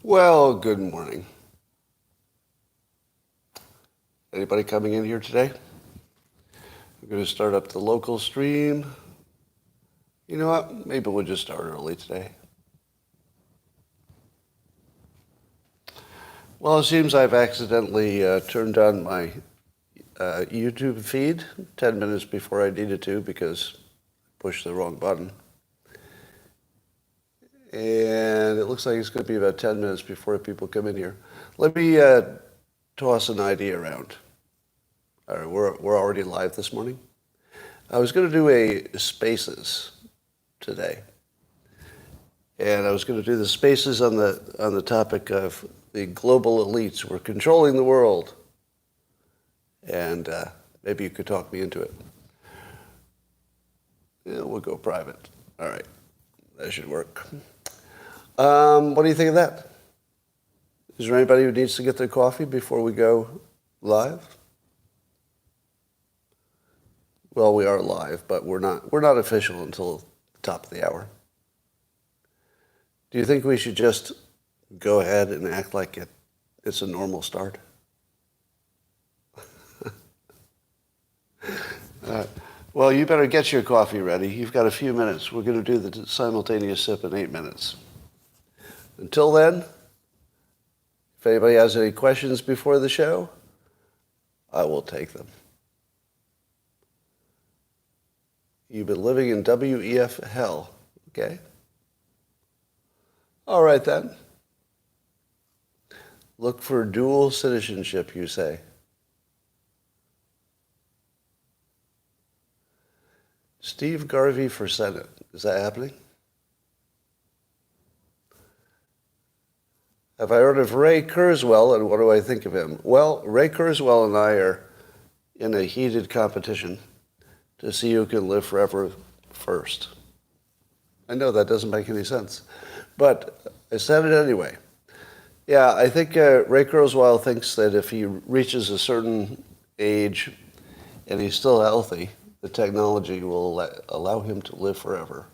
Well, good morning. Anybody coming in here today? I'm going to start up the local stream. You know what? Maybe we'll just start early today. Well, it seems I've accidentally turned on my YouTube feed 10 minutes before I needed to because I pushed the wrong button. And it looks like it's going to be about 10 minutes before people come in here. Let me toss an idea around. All right, we're already live this morning. I was going to do a Spaces today. And I was going to do the Spaces on the topic of the global elites who are controlling the world. And maybe you could talk me into it. Yeah, we'll go private. All right. That should work. What do you think of that? Is there anybody who needs to get their coffee before we go live? Well, we are live, but we're not official until the top of the hour. Do you think we should just go ahead and act like it's a normal start? Well, you better get your coffee ready. You've got a few minutes. We're going to do the simultaneous sip in 8 minutes. Until then, if anybody has any questions before the show, I will take them. You've been living in WEF hell, okay? All right, then. Look for dual citizenship, you say. Steve Garvey for Senate. Is that happening? Have I heard of Ray Kurzweil, and what do I think of him? Well, Ray Kurzweil and I are in a heated competition to see who can live forever first. I know that doesn't make any sense, but I said it anyway. Yeah, I think Ray Kurzweil thinks that if he reaches a certain age and he's still healthy, the technology will allow him to live forever.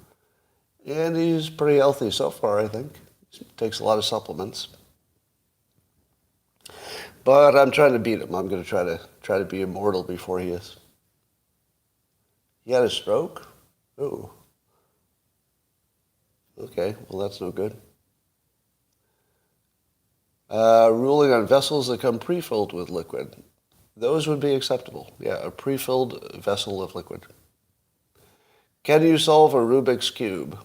And he's pretty healthy so far, I think. He takes a lot of supplements. But I'm trying to beat him. I'm going to try to be immortal before he is. He had a stroke? Oh. Okay, well, that's no good. Ruling on vessels that come pre-filled with liquid. Those would be acceptable. Yeah, a pre-filled vessel of liquid. Can you solve a Rubik's Cube?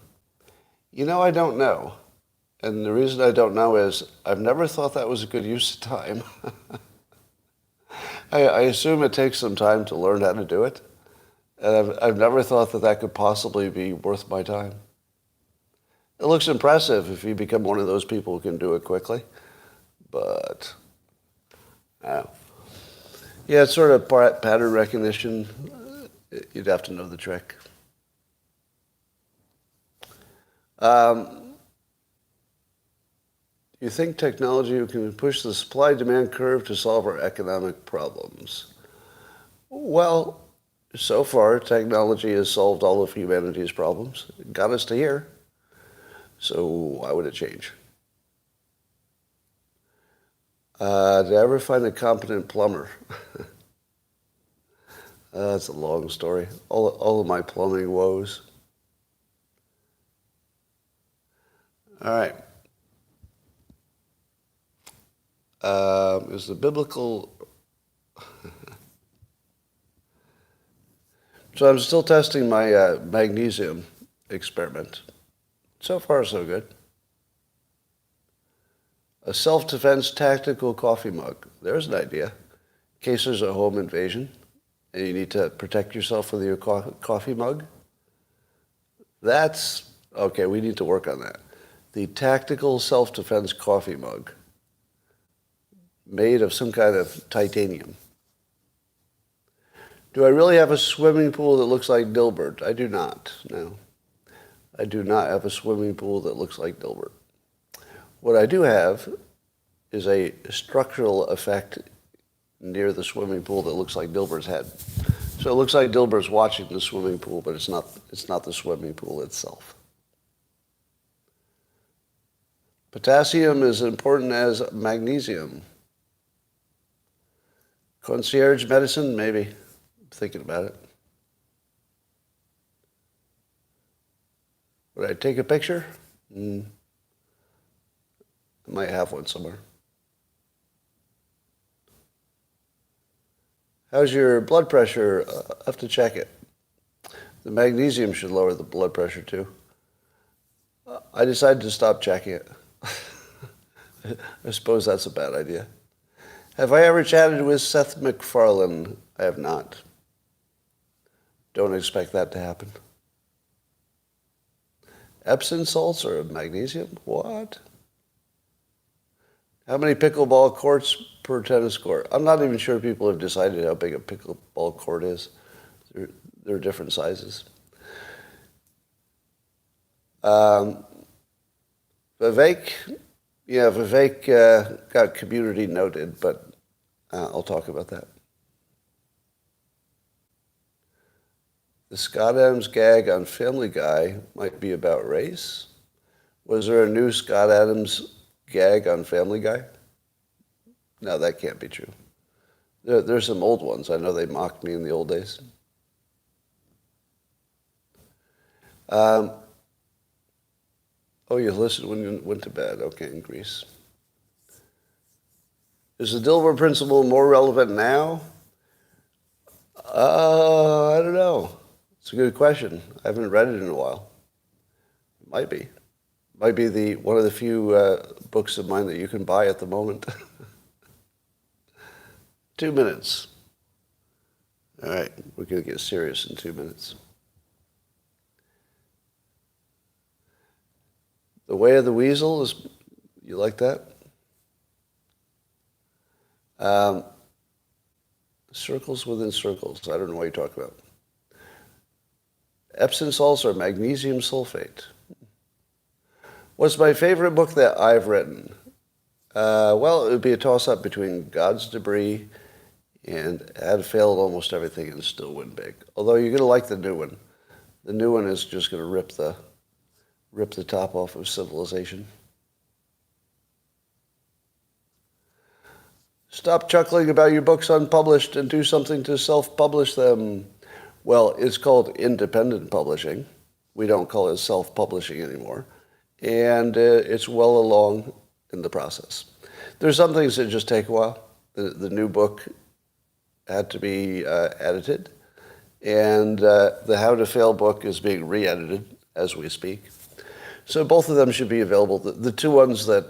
You know, I don't know. And the reason I don't know is I've never thought that was a good use of time. I assume it takes some time to learn how to do it. And I've never thought that could possibly be worth my time. It looks impressive if you become one of those people who can do it quickly. But, yeah, it's sort of pattern recognition. You'd have to know the trick. You think technology can push the supply-demand curve to solve our economic problems? Well, so far, technology has solved all of humanity's problems. It got us to here. So why would it change? Did I ever find a competent plumber? That's a long story. All of my plumbing woes. All right. Is the biblical... So I'm still testing my magnesium experiment. So far, so good. A self-defense tactical coffee mug. There's an idea. In case there's a home invasion and you need to protect yourself with your coffee mug. That's... Okay, we need to work on that. The tactical self-defense coffee mug. Made of some kind of titanium. Do I really have a swimming pool that looks like Dilbert? I do not, no. I do not have a swimming pool that looks like Dilbert. What I do have is a structural effect near the swimming pool that looks like Dilbert's head. So it looks like Dilbert's watching the swimming pool, but it's not the swimming pool itself. Potassium is important as magnesium. Concierge medicine, maybe. I'm thinking about it. Would I take a picture? I might have one somewhere. How's your blood pressure? I have to check it. The magnesium should lower the blood pressure too. I decided to stop checking it. I suppose that's a bad idea. Have I ever chatted with Seth MacFarlane? I have not. Don't expect that to happen. Epsom salts or magnesium? What? How many pickleball courts per tennis court? I'm not even sure people have decided how big a pickleball court is. There are different sizes. Vivek got community noted, but I'll talk about that. The Scott Adams gag on Family Guy might be about race. Was there a new Scott Adams gag on Family Guy? No, that can't be true. There's some old ones. I know they mocked me in the old days. Oh, you listened when you went to bed. Okay, in Greece. Is the Dilbert principle more relevant now? I don't know. It's a good question. I haven't read it in a while. It might be. Might be one of the few books of mine that you can buy at the moment. 2 minutes. All right, we're going to get serious in 2 minutes. The Way of the Weasel is, you like that? Circles within circles. I don't know what you're talking about. Epsom salts or magnesium sulfate. What's my favorite book that I've written? Well, it would be a toss-up between God's Debris and Had Failed Almost Everything and Still Win Big. Although you're going to like the new one. The new one is just going to rip the top off of civilization. Stop chuckling about your books unpublished and do something to self-publish them. Well, it's called independent publishing. We don't call it self-publishing anymore. And it's well along in the process. There's some things that just take a while. The new book had to be edited. And the How to Fail book is being re-edited as we speak. So both of them should be available. The two ones that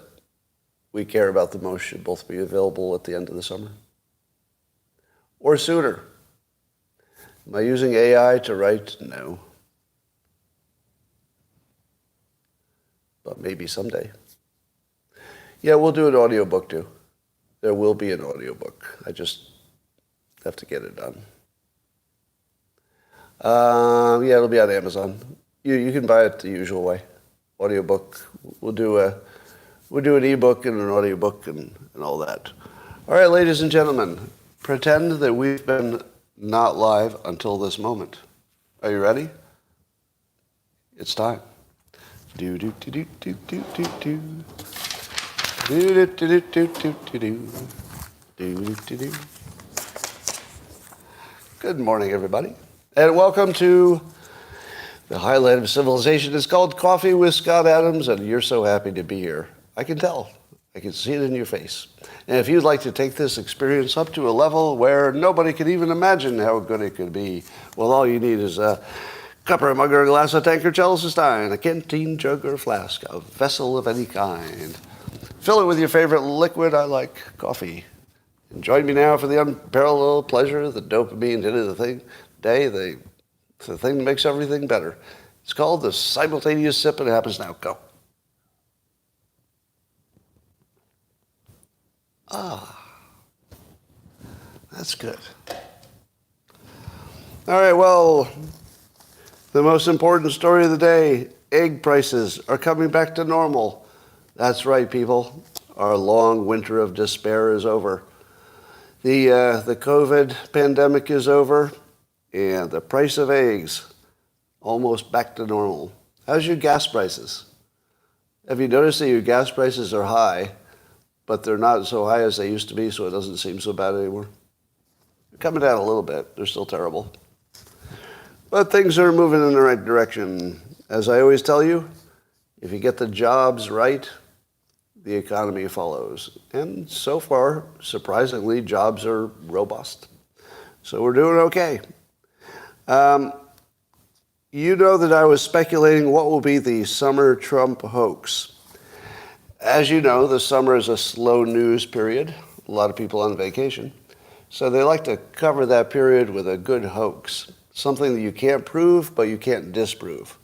we care about the most should both be available at the end of the summer. Or sooner. Am I using AI to write? No. But maybe someday. Yeah, we'll do an audiobook too. There will be an audiobook. I just have to get it done. Yeah, it'll be on Amazon. You can buy it the usual way. Audiobook. We'll do an ebook and an audiobook and all that. All right, ladies and gentlemen, pretend that we've been not live until this moment. Are you ready? It's time. Do do do do do do do do. Do do do do do do do. Do do do. Good morning, everybody, and welcome to the highlight of civilization. It's called Coffee with Scott Adams, and you're so happy to be here. I can tell. I can see it in your face. And if you'd like to take this experience up to a level where nobody could even imagine how good it could be, well, all you need is a cup or a mug or a glass, a tankard, chalice, a stein, a canteen, jug or flask, a vessel of any kind. Fill it with your favorite liquid. I like coffee. And join me now for the unparalleled pleasure, the dopamine hit of the thing, the thing that makes everything better. It's called the simultaneous sip, and it happens now. Go. That's good. All right, well, the most important story of the day, egg prices are coming back to normal. That's right, people. Our long winter of despair is over. The COVID pandemic is over, and the price of eggs almost back to normal. How's your gas prices? Have you noticed that your gas prices are high, but they're not so high as they used to be, so it doesn't seem so bad anymore? They're coming down a little bit. They're still terrible. But things are moving in the right direction. As I always tell you, if you get the jobs right, the economy follows. And so far, surprisingly, jobs are robust. So we're doing okay. You know that I was speculating what will be the Summer Trump hoax. As you know, the summer is a slow news period. A lot of people on vacation. So they like to cover that period with a good hoax. Something that you can't prove, but you can't disprove.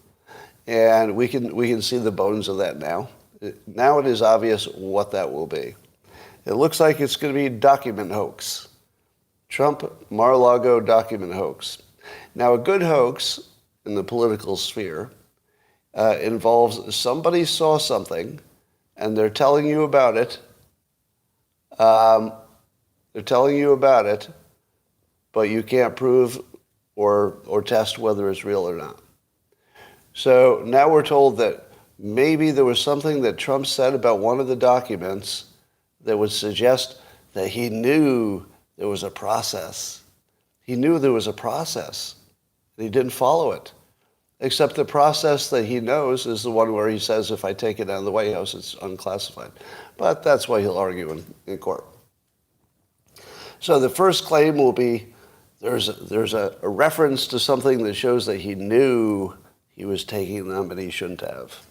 And we can see the bones of that now. Now it is obvious what that will be. It looks like it's going to be document hoax. Trump Mar-a-Lago document hoax. Now, a good hoax in the political sphere involves somebody saw something and they're telling you about it. They're telling you about it, but you can't prove or test whether it's real or not. So now we're told that maybe there was something that Trump said about one of the documents that would suggest that he knew there was a process. He knew there was a process, and he didn't follow it. Except the process that he knows is the one where he says, if I take it out of the White House, it's unclassified. But that's why he'll argue in court. So the first claim will be there's a reference to something that shows that he knew he was taking them and he shouldn't have.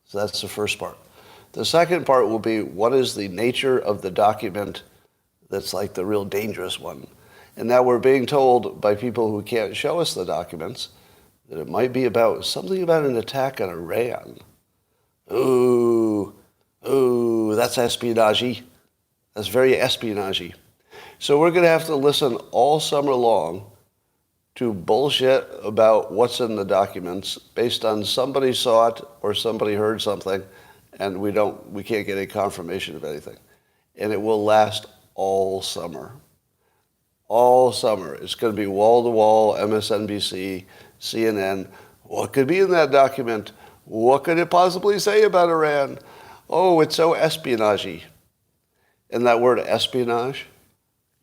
So that's the first part. The second part will be what is the nature of the document that's like the real dangerous one. And now we're being told by people who can't show us the documents that it might be about something about an attack on Iran. Ooh, that's espionage-y. That's very espionage-y. So we're going to have to listen all summer long to bullshit about what's in the documents based on somebody saw it or somebody heard something, and we can't get any confirmation of anything. And it will last all summer. All summer. It's going to be wall-to-wall, MSNBC, CNN. What could be in that document? What could it possibly say about Iran? Oh, it's so espionage-y. And that word espionage,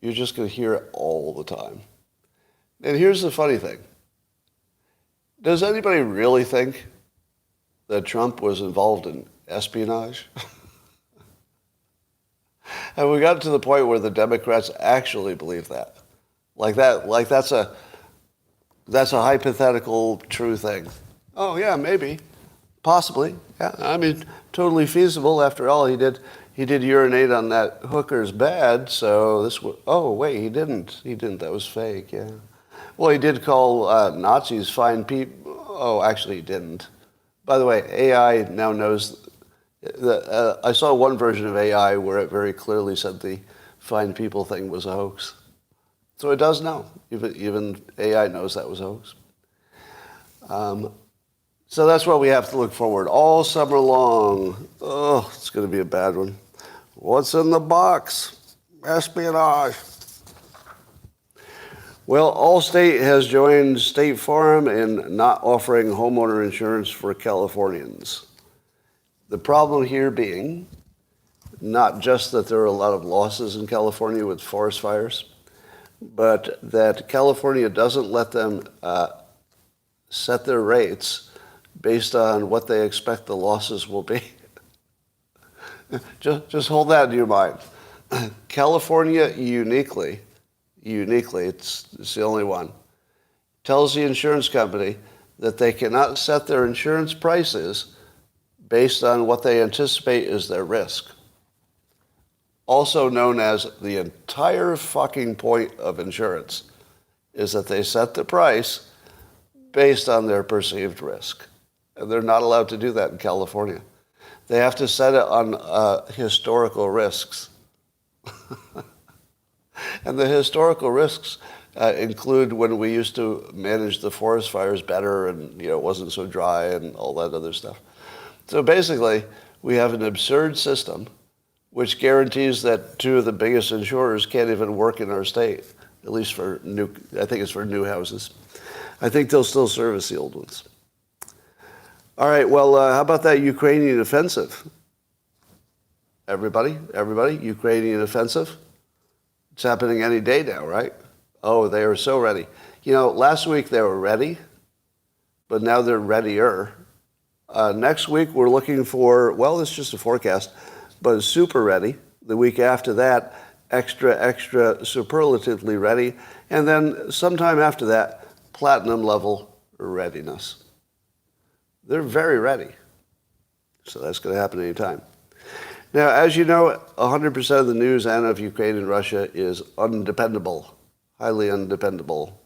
you're just going to hear it all the time. And here's the funny thing. Does anybody really think that Trump was involved in espionage? And we got to the point where the Democrats actually believe that. Like that's a hypothetical true thing. Oh yeah, maybe. Possibly. Yeah. I mean, totally feasible. After all, he did urinate on that hooker's bed, so wait, he didn't. That was fake, yeah. Well, he did call Nazis fine people. Oh, actually he didn't. By the way, AI now knows. I saw one version of AI where it very clearly said the fine people thing was a hoax. So it does know. Even AI knows that was a hoax. So that's what we have to look forward all summer long. Oh, it's going to be a bad one. What's in the box? Espionage. Well, Allstate has joined State Farm in not offering homeowner insurance for Californians. The problem here being not just that there are a lot of losses in California with forest fires, but that California doesn't let them set their rates based on what they expect the losses will be. Just hold that in your mind. California uniquely, it's the only one, tells the insurance company that they cannot set their insurance prices based on what they anticipate is their risk. Also known as the entire fucking point of insurance is that they set the price based on their perceived risk. And they're not allowed to do that in California. They have to set it on historical risks. And the historical risks include when we used to manage the forest fires better and it wasn't so dry and all that other stuff. So basically, we have an absurd system which guarantees that two of the biggest insurers can't even work in our state, at least for I think it's for new houses. I think they'll still service the old ones. All right, well, how about that Ukrainian offensive? Everybody, Ukrainian offensive? It's happening any day now, right? Oh, they are so ready. You know, last week they were ready, but now they're readier. Next week we're looking for, well, it's just a forecast, but super ready. The week after that, extra superlatively ready. And then sometime after that, platinum level readiness. They're very ready. So that's going to happen anytime. Now, as you know, 100% of the news and of Ukraine and Russia is undependable, highly undependable.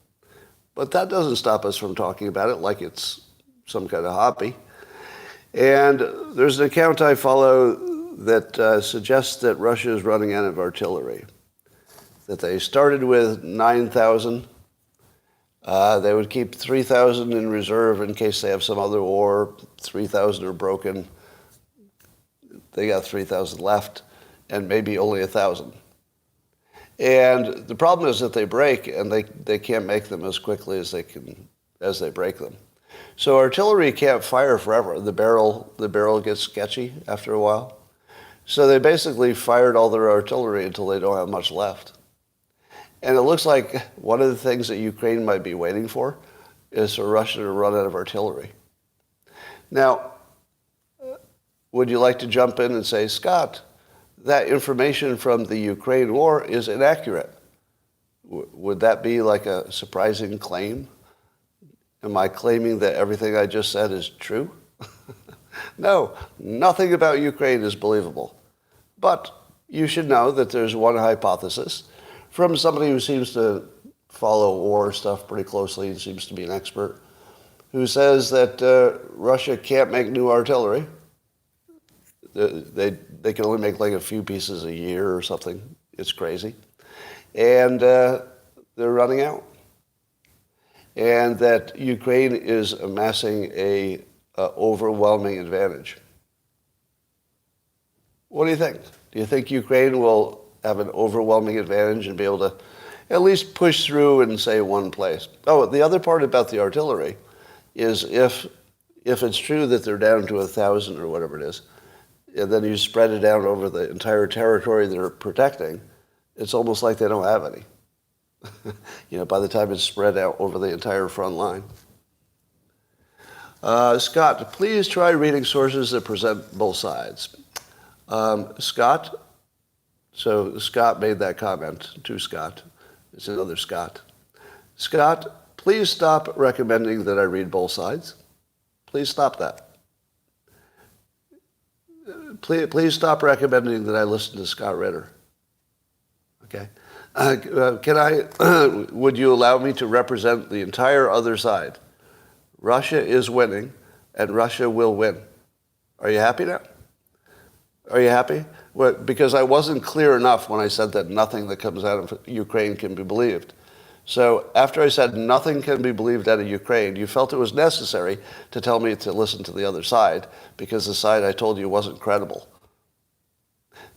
But that doesn't stop us from talking about it like it's some kind of hobby. And there's an account I follow that suggests that Russia is running out of artillery, that they started with 9,000. They would keep 3,000 in reserve in case they have some other war. 3,000 are broken. They got 3,000 left, and maybe only 1,000. And the problem is that they break, and they can't make them as quickly as they break them. So artillery can't fire forever. The barrel gets sketchy after a while. So they basically fired all their artillery until they don't have much left. And it looks like one of the things that Ukraine might be waiting for is for Russia to run out of artillery. Now, would you like to jump in and say, Scott, that information from the Ukraine war is inaccurate? Would that be like a surprising claim? Am I claiming that everything I just said is true? No, nothing about Ukraine is believable. But you should know that there's one hypothesis from somebody who seems to follow war stuff pretty closely and seems to be an expert, who says that Russia can't make new artillery. They can only make like a few pieces a year or something. It's crazy. And they're running out. And that Ukraine is amassing a overwhelming advantage. What do you think? Do you think Ukraine will have an overwhelming advantage and be able to at least push through in, say, one place? Oh, the other part about the artillery is if it's true that they're down to 1,000 or whatever it is, and then you spread it out over the entire territory they're protecting, it's almost like they don't have any. By the time it's spread out over the entire front line. Scott, please try reading sources that present both sides. Scott? So Scott made that comment to Scott. It's another Scott. Scott, please stop recommending that I read both sides. Please stop that. Please stop recommending that I listen to Scott Ritter. Okay? Would you allow me to represent the entire other side? Russia is winning, and Russia will win. Are you happy now? Are you happy? Well, because I wasn't clear enough when I said that nothing that comes out of Ukraine can be believed. So after I said nothing can be believed out of Ukraine, you felt it was necessary to tell me to listen to the other side, because the side I told you wasn't credible.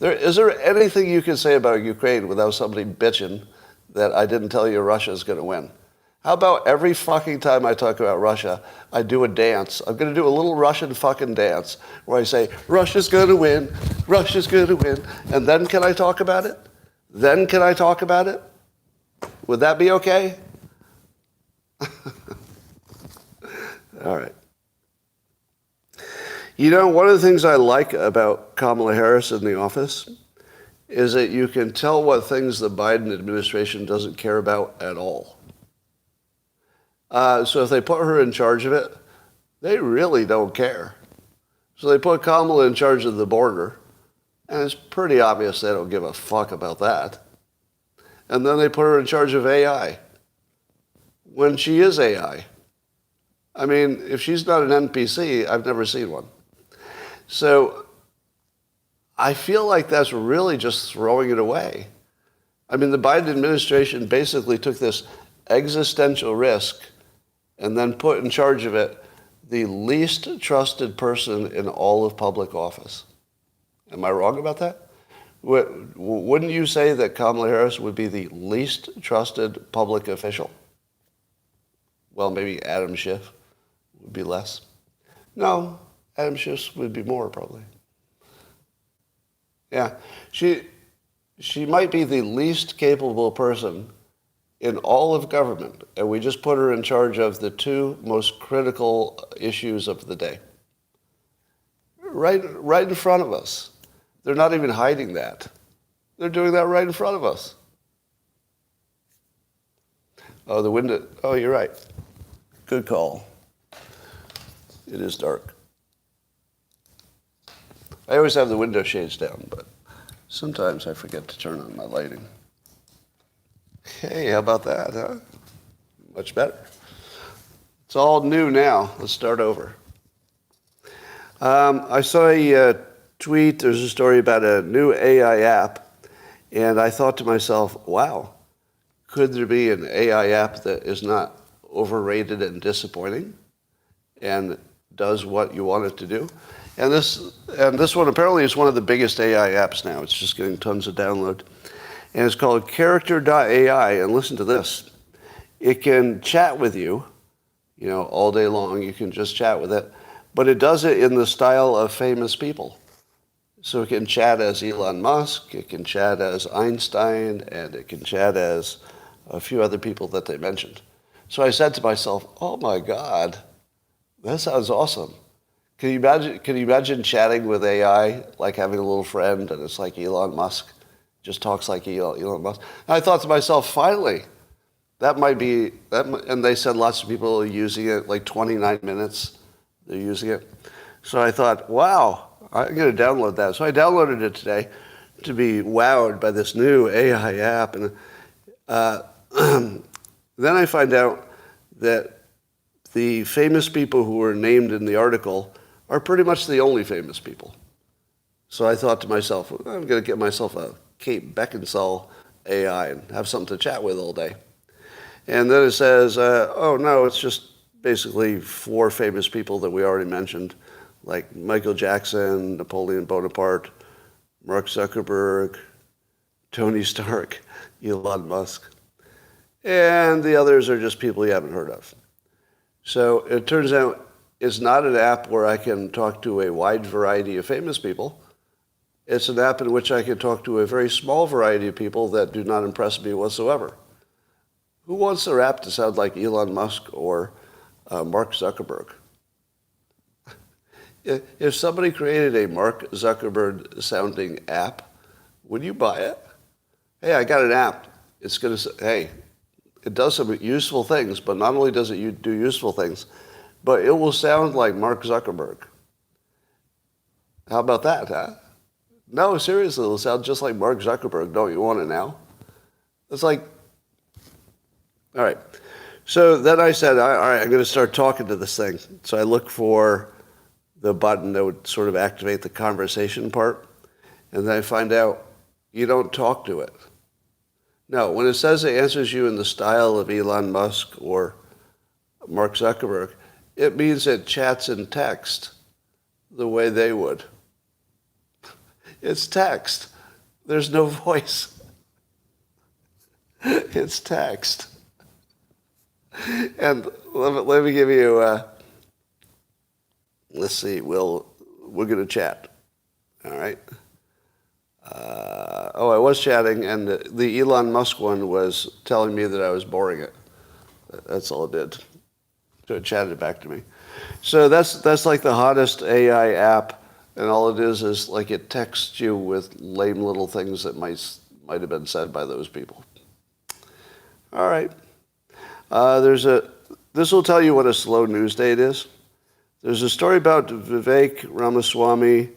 Is there anything you can say about Ukraine without somebody bitching that I didn't tell you Russia's going to win? How about every fucking time I talk about Russia, I do a dance. I'm going to do a little Russian fucking dance where I say, Russia's going to win, Russia's going to win, and then can I talk about it? Then can I talk about it? Would that be okay? All right. One of the things I like about Kamala Harris in the office is that you can tell what things the Biden administration doesn't care about at all. So if they put her in charge of it, they really don't care. So they put Kamala in charge of the border, and it's pretty obvious they don't give a fuck about that. And then they put her in charge of AI, when she is AI. I mean, if she's not an NPC, I've never seen one. So I feel like that's really just throwing it away. I mean, the Biden administration basically took this existential risk and then put in charge of it the least trusted person in all of public office. Am I wrong about that? Wouldn't you say that Kamala Harris would be the least trusted public official? Well, maybe Adam Schiff would be less. No, Adam Schiff would be more, probably. Yeah. She might be the least capable person in all of government, and we just put her in charge of the two most critical issues of the day. Right in front of us. They're not even hiding that. They're doing that right in front of us. Oh, the window. Oh, you're right. Good call. It is dark. I always have the window shades down, but sometimes I forget to turn on my lighting. Hey, how about that, huh? Much better. It's all new now. Let's start over. I saw a tweet. There's a story about a new AI app, and I thought to myself, wow, could there be an AI app that is not overrated and disappointing and does what you want it to do? And this one apparently is one of the biggest AI apps now. It's just getting tons of download. And it's called Character.ai. And listen to this. It can chat with you, all day long. You can just chat with it. But it does it in the style of famous people. So it can chat as Elon Musk, it can chat as Einstein, and it can chat as a few other people that they mentioned. So I said to myself, oh my God, that sounds awesome. Can you imagine chatting with AI, like having a little friend, and it's like Elon Musk, just talks like Elon Musk? And I thought to myself, finally, that might be, and they said lots of people are using it, like 29 minutes they're using it. So I thought, wow, I'm going to download that. So I downloaded it today to be wowed by this new AI app. And then I find out that the famous people who were named in the article are pretty much the only famous people. So I thought to myself, I'm going to get myself a Kate Beckinsale AI and have something to chat with all day. And then it says, oh no, it's just basically 4 famous people that we already mentioned, like Michael Jackson, Napoleon Bonaparte, Mark Zuckerberg, Tony Stark, Elon Musk. And the others are just people you haven't heard of. So it turns out it's not an app where I can talk to a wide variety of famous people. It's an app in which I can talk to a very small variety of people that do not impress me whatsoever. Who wants their app to sound like Elon Musk or Mark Zuckerberg? If somebody created a Mark Zuckerberg-sounding app, would you buy it? Hey, I got an app. It's going to say, hey, it does some useful things, but not only does it do useful things, but it will sound like Mark Zuckerberg. How about that, huh? No, seriously, it'll sound just like Mark Zuckerberg. Don't you want it now? It's like, all right. So then I said, all right, I'm going to start talking to this thing. So I look for the button that would sort of activate the conversation part. And then I find out you don't talk to it. No, when it says it answers you in the style of Elon Musk or Mark Zuckerberg, it means it chats in text the way they would. It's text. There's no voice. It's text. And let me give you, let's see, we're going to chat. All right. I was chatting, and the Elon Musk one was telling me that I was boring it. That's all it did. So it chatted back to me. So that's like the hottest AI app, and all it is like it texts you with lame little things that might have been said by those people. All right. This will tell you what a slow news day it is. There's a story about Vivek Ramaswamy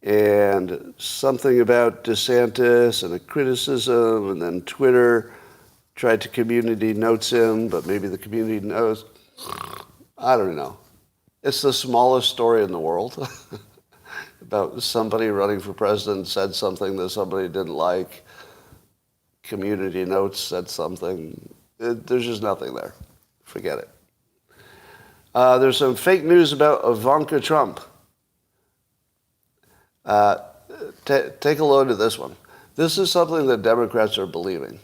and something about DeSantis and a criticism, and then Twitter tried to community notes him, but maybe the community knows. I don't know. It's the smallest story in the world about somebody running for president said something that somebody didn't like. Community notes said something. There's just nothing there. Forget it. There's some fake news about Ivanka Trump. Take a load of this one. This is something that Democrats are believing.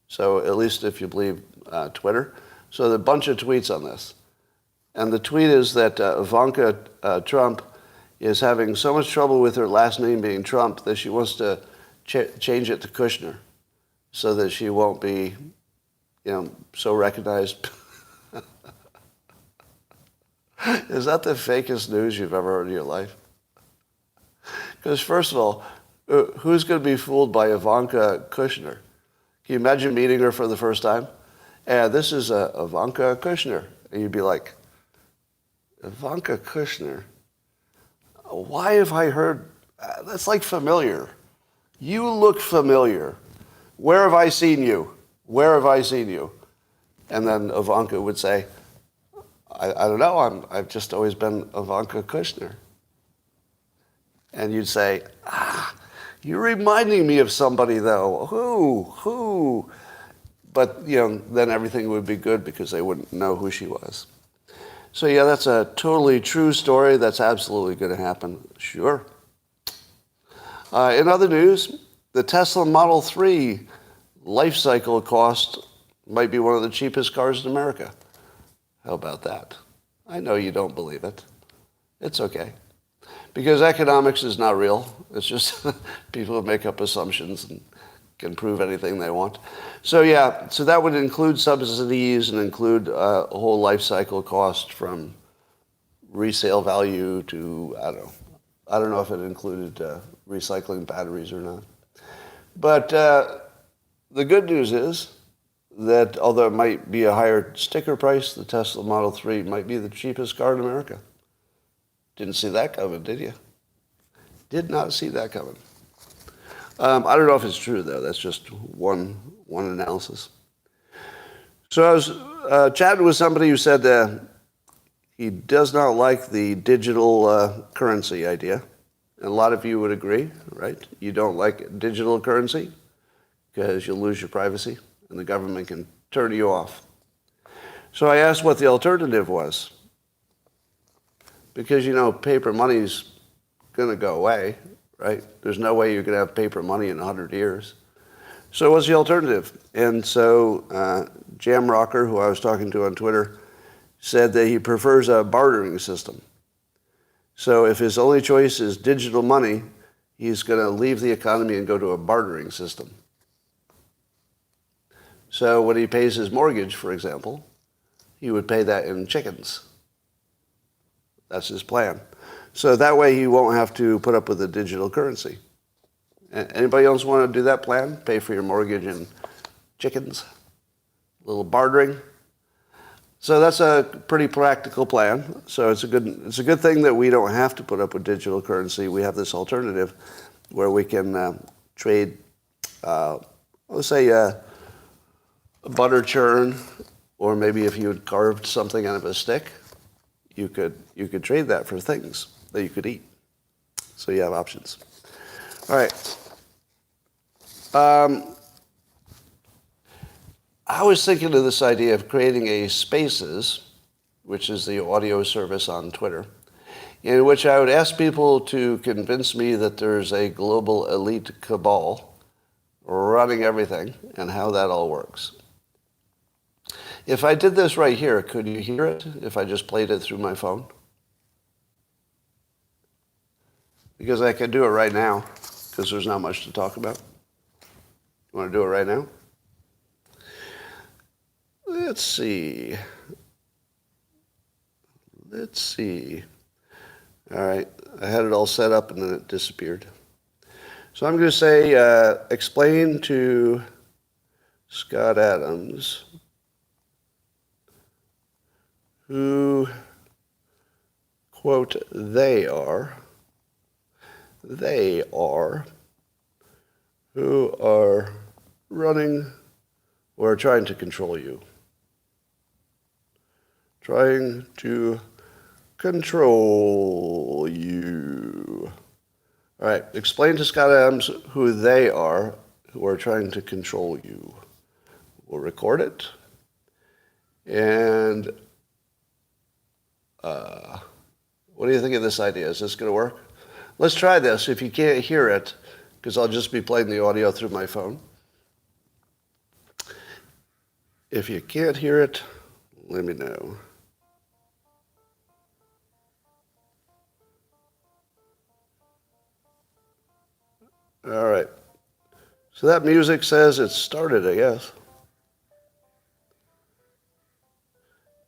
So at least if you believe Twitter. So there are a bunch of tweets on this. And the tweet is that Ivanka Trump is having so much trouble with her last name being Trump that she wants to change it to Kushner so that she won't be, so recognized. Is that the fakest news you've ever heard in your life? Because first of all, who's going to be fooled by Ivanka Kushner? Can you imagine meeting her for the first time? And this is Ivanka Kushner. And you'd be like, Ivanka Kushner? Why have I heard? That's like familiar. You look familiar. Where have I seen you? Where have I seen you? And then Ivanka would say, I don't know. I've just always been Ivanka Kushner. And you'd say, you're reminding me of somebody, though. Who? But, then everything would be good because they wouldn't know who she was. So, yeah, that's a totally true story. That's absolutely going to happen. Sure. In other news, the Tesla Model 3 life cycle cost might be one of the cheapest cars in America. How about that? I know you don't believe it. It's okay. Because economics is not real. It's just people who make up assumptions and can prove anything they want. So that would include subsidies and include a whole life cycle cost from resale value to, I don't know if it included recycling batteries or not. But the good news is that although it might be a higher sticker price, the Tesla Model 3 might be the cheapest car in America. Didn't see that coming, did you? Did not see that coming. I don't know if it's true, though. That's just one analysis. So I was chatting with somebody who said he does not like the digital currency idea. And a lot of you would agree, right? You don't like digital currency because you'll lose your privacy and the government can turn you off. So I asked what the alternative was. Because, paper money's going to go away, right? There's no way you're going to have paper money in 100 years. So what's the alternative? And so Jam Rocker, who I was talking to on Twitter, said that he prefers a bartering system. So if his only choice is digital money, he's going to leave the economy and go to a bartering system. So when he pays his mortgage, for example, he would pay that in chickens. That's his plan. So that way he won't have to put up with the digital currency. Anybody else want to do that plan? Pay for your mortgage in chickens? A little bartering? So that's a pretty practical plan. So it's a good thing that we don't have to put up with digital currency. We have this alternative where we can trade, let's say, a butter churn, or maybe if you had carved something out of a stick, you could trade that for things that you could eat. So you have options. All right. I was thinking of this idea of creating a Spaces, which is the audio service on Twitter, in which I would ask people to convince me that there's a global elite cabal running everything and how that all works. If I did this right here, could you hear it if I just played it through my phone? Because I could do it right now, because there's not much to talk about. You want to do it right now? Let's see. All right. I had it all set up and then it disappeared. So I'm going to say, explain to Scott Adams who, quote, they are who are running or trying to control you. Trying to control you. All right, explain to Scott Adams who they are who are trying to control you. We'll record it. And what do you think of this idea? Is this going to work? Let's try this. If you can't hear it, because I'll just be playing the audio through my phone. If you can't hear it, let me know. All right. So that music says it started, I guess.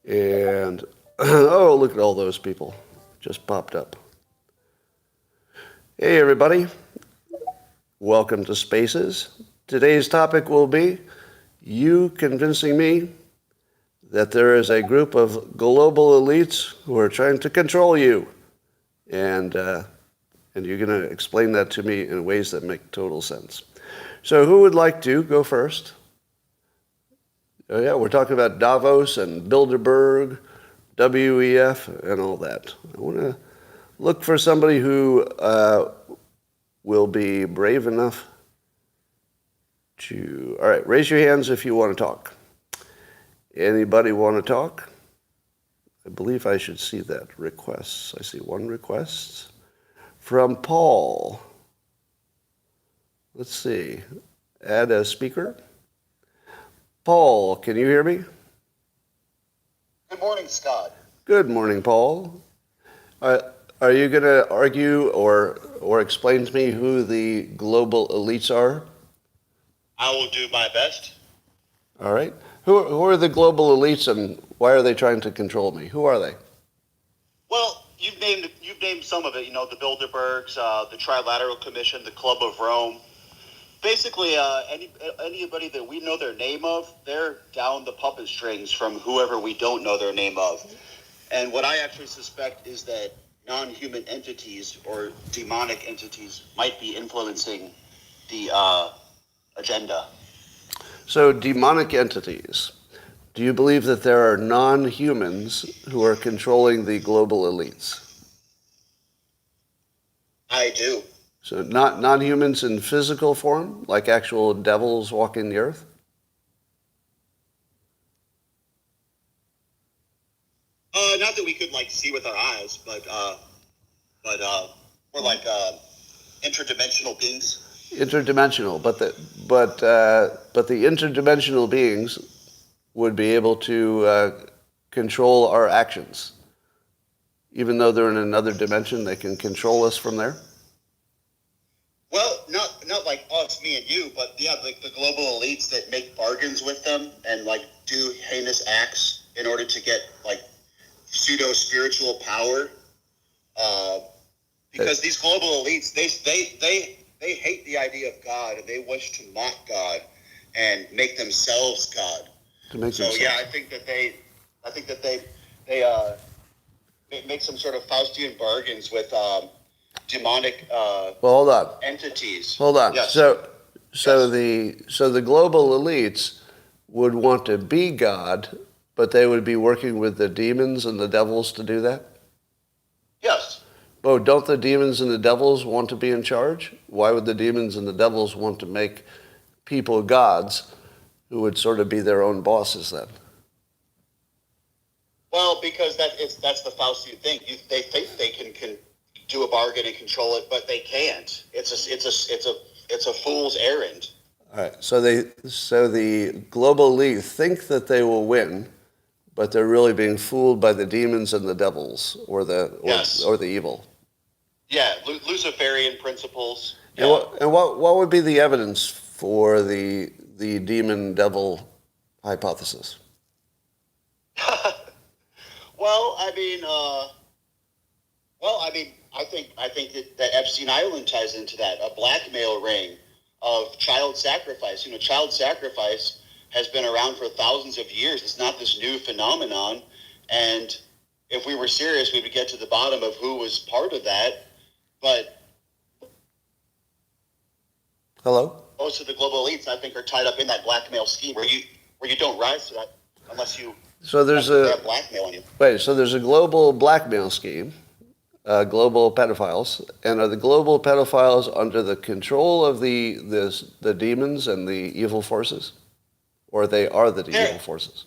And, oh, look at all those people just popped up. Hey, everybody. Welcome to Spaces. Today's topic will be you convincing me that there is a group of global elites who are trying to control you. And you're going to explain that to me in ways that make total sense. So who would like to go first? Oh, yeah, we're talking about Davos and Bilderberg, WEF, and all that. I want to look for somebody who will be brave enough to... All right, raise your hands if you want to talk. Anybody want to talk? I believe I should see that. Requests. I see one request from Paul. Let's see. Add a speaker. Paul, can you hear me? Good morning, Scott. Good morning, Paul. Are you going to argue or explain to me who the global elites are? I will do my best. All right. Who are the global elites and why are they trying to control me? Who are they? Well, you've named some of it. You know, the Bilderbergs, the Trilateral Commission, the Club of Rome. Basically, anybody that we know their name of, they're down the puppet strings from whoever we don't know their name of. And what I actually suspect is that non-human entities or demonic entities might be influencing the agenda. So demonic entities. Do you believe that there are non-humans who are controlling the global elites? I do. So not non-humans in physical form, like actual devils walking the earth? Not that we could see with our eyes, but we're like interdimensional beings. Interdimensional, but the interdimensional beings would be able to control our actions. Even though they're in another dimension, they can control us from there? Well, not like us, me and you, but yeah, like the global elites that make bargains with them and do heinous acts in order to get pseudo spiritual power. Because these global elites, they hate the idea of God and they wish to mock God and make themselves God. Yeah, I think that they make some sort of Faustian bargains with demonic well, hold on. entities. Hold on. Yes. So Yes. the global elites would want to be God, but they would be working with the demons and the devils to do that? Yes. Oh, don't the demons and the devils want to be in charge? Why would the demons and the devils want to make people gods who would sort of be their own bosses then? Well, because that's the Faustian thing. They think they can do a bargain and control it, but they can't. It's a fool's errand. All right. So the global elite think that they will win, but they're really being fooled by the demons and the devils or the evil. Yeah, Luciferian principles. Yeah. And what would be the evidence for the demon devil hypothesis? Well, I think that Epstein Island ties into that, a blackmail ring of child sacrifice. You know, child sacrifice has been around for thousands of years. It's not this new phenomenon. And if we were serious, we would get to the bottom of who was part of that. But Hello? most of the global elites, I think, are tied up in that blackmail scheme where you don't rise to that unless you have blackmail on you. Wait, so there's a global blackmail scheme, global pedophiles, and are the global pedophiles under the control of the demons and the evil forces? Or they are the evil forces?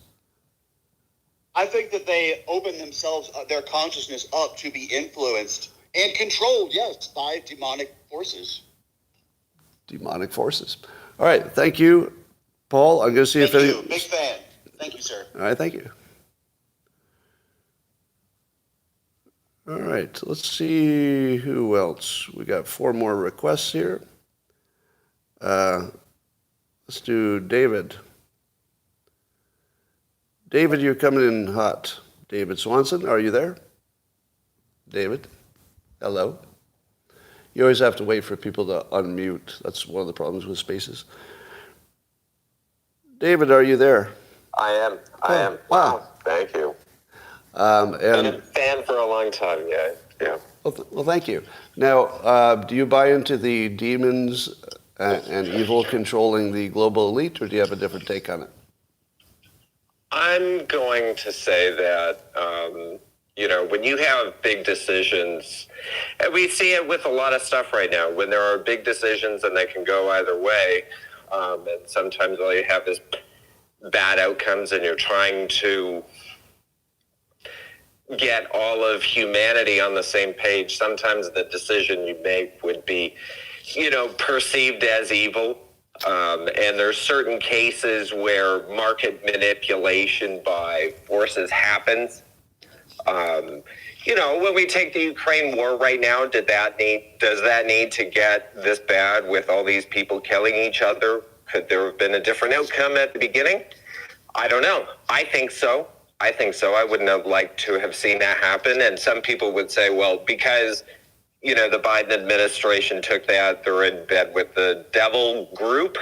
I think that they open themselves, their consciousness up to be influenced and controlled, yes, by demonic forces. Demonic forces. All right, thank you, Paul. I'm going to see if any... Big fan. Thank you, sir. All right, thank you. All right, let's see who else. We got 4 more requests here. Let's do David. David, you're coming in hot. David Swanson, are you there? David? Hello? You always have to wait for people to unmute. That's one of the problems with spaces. David, are you there? I am. I am. Wow. Thank you. And Been a fan for a long time. Yeah. Yeah. well, thank you. Now, do you buy into the demons and evil controlling the global elite, or do you have a different take on it? I'm going to say that, when you have big decisions, and we see it with a lot of stuff right now, when there are big decisions and they can go either way, and sometimes all you have is bad outcomes and you're trying to get all of humanity on the same page. Sometimes the decision you make would be, perceived as evil. And there's certain cases where market manipulation by forces happens. When we take the Ukraine war right now, does that need to get this bad with all these people killing each other? Could there have been a different outcome at the beginning? I don't know. I think so. I wouldn't have liked to have seen that happen. And some people would say, well, because, the Biden administration took that, they're in bed with the devil group.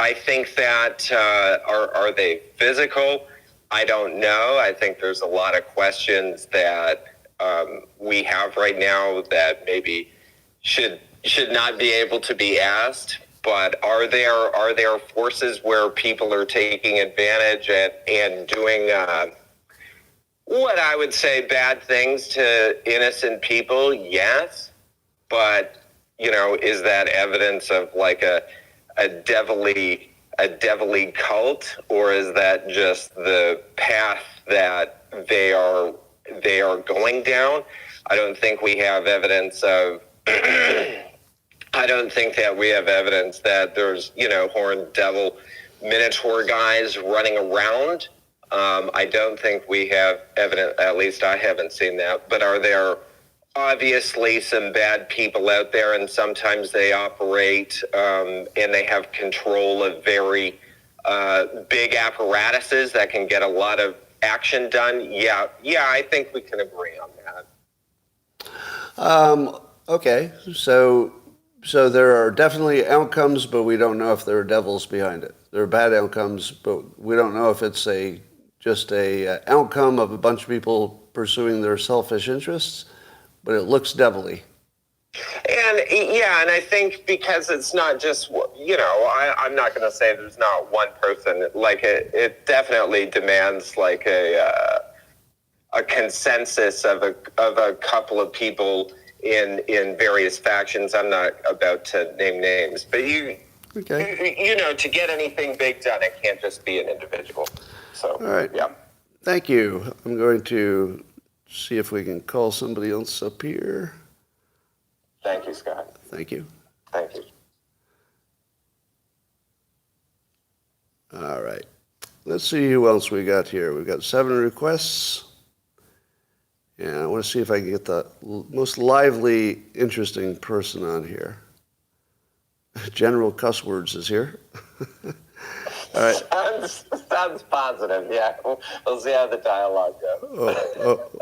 I think that, are they physical? I don't know. I think there's a lot of questions that we have right now that maybe should not be able to be asked. But are there forces where people are taking advantage and doing what I would say bad things to innocent people? Yes, but is that evidence of like a devilly cult, or is that just the path that they are going down? I don't think we have evidence of. I don't think that we have evidence that there's, horned devil minotaur guys running around. I don't think we have evidence, at least I haven't seen that. But are there obviously some bad people out there, and sometimes they operate and they have control of very big apparatuses that can get a lot of action done? Yeah, I think we can agree on that. Okay, so there are definitely outcomes, but we don't know if there are devils behind it. There are bad outcomes, but we don't know if it's just a outcome of a bunch of people pursuing their selfish interests, but it looks devilly. And I think because it's not just, I'm not going to say there's not one person. Like it definitely demands like a consensus of a couple of people in various factions. I'm not about to name names, but to get anything big done, it can't just be an individual. So, all right. Yeah. Thank you. I'm going to see if we can call somebody else up here. Thank you, Scott. Thank you. Thank you. All right. Let's see who else we got here. We've got 7 requests. And I want to see if I can get the most lively, interesting person on here. General Cuss Words is here. All right. Sounds positive, yeah. We'll see how the dialogue goes.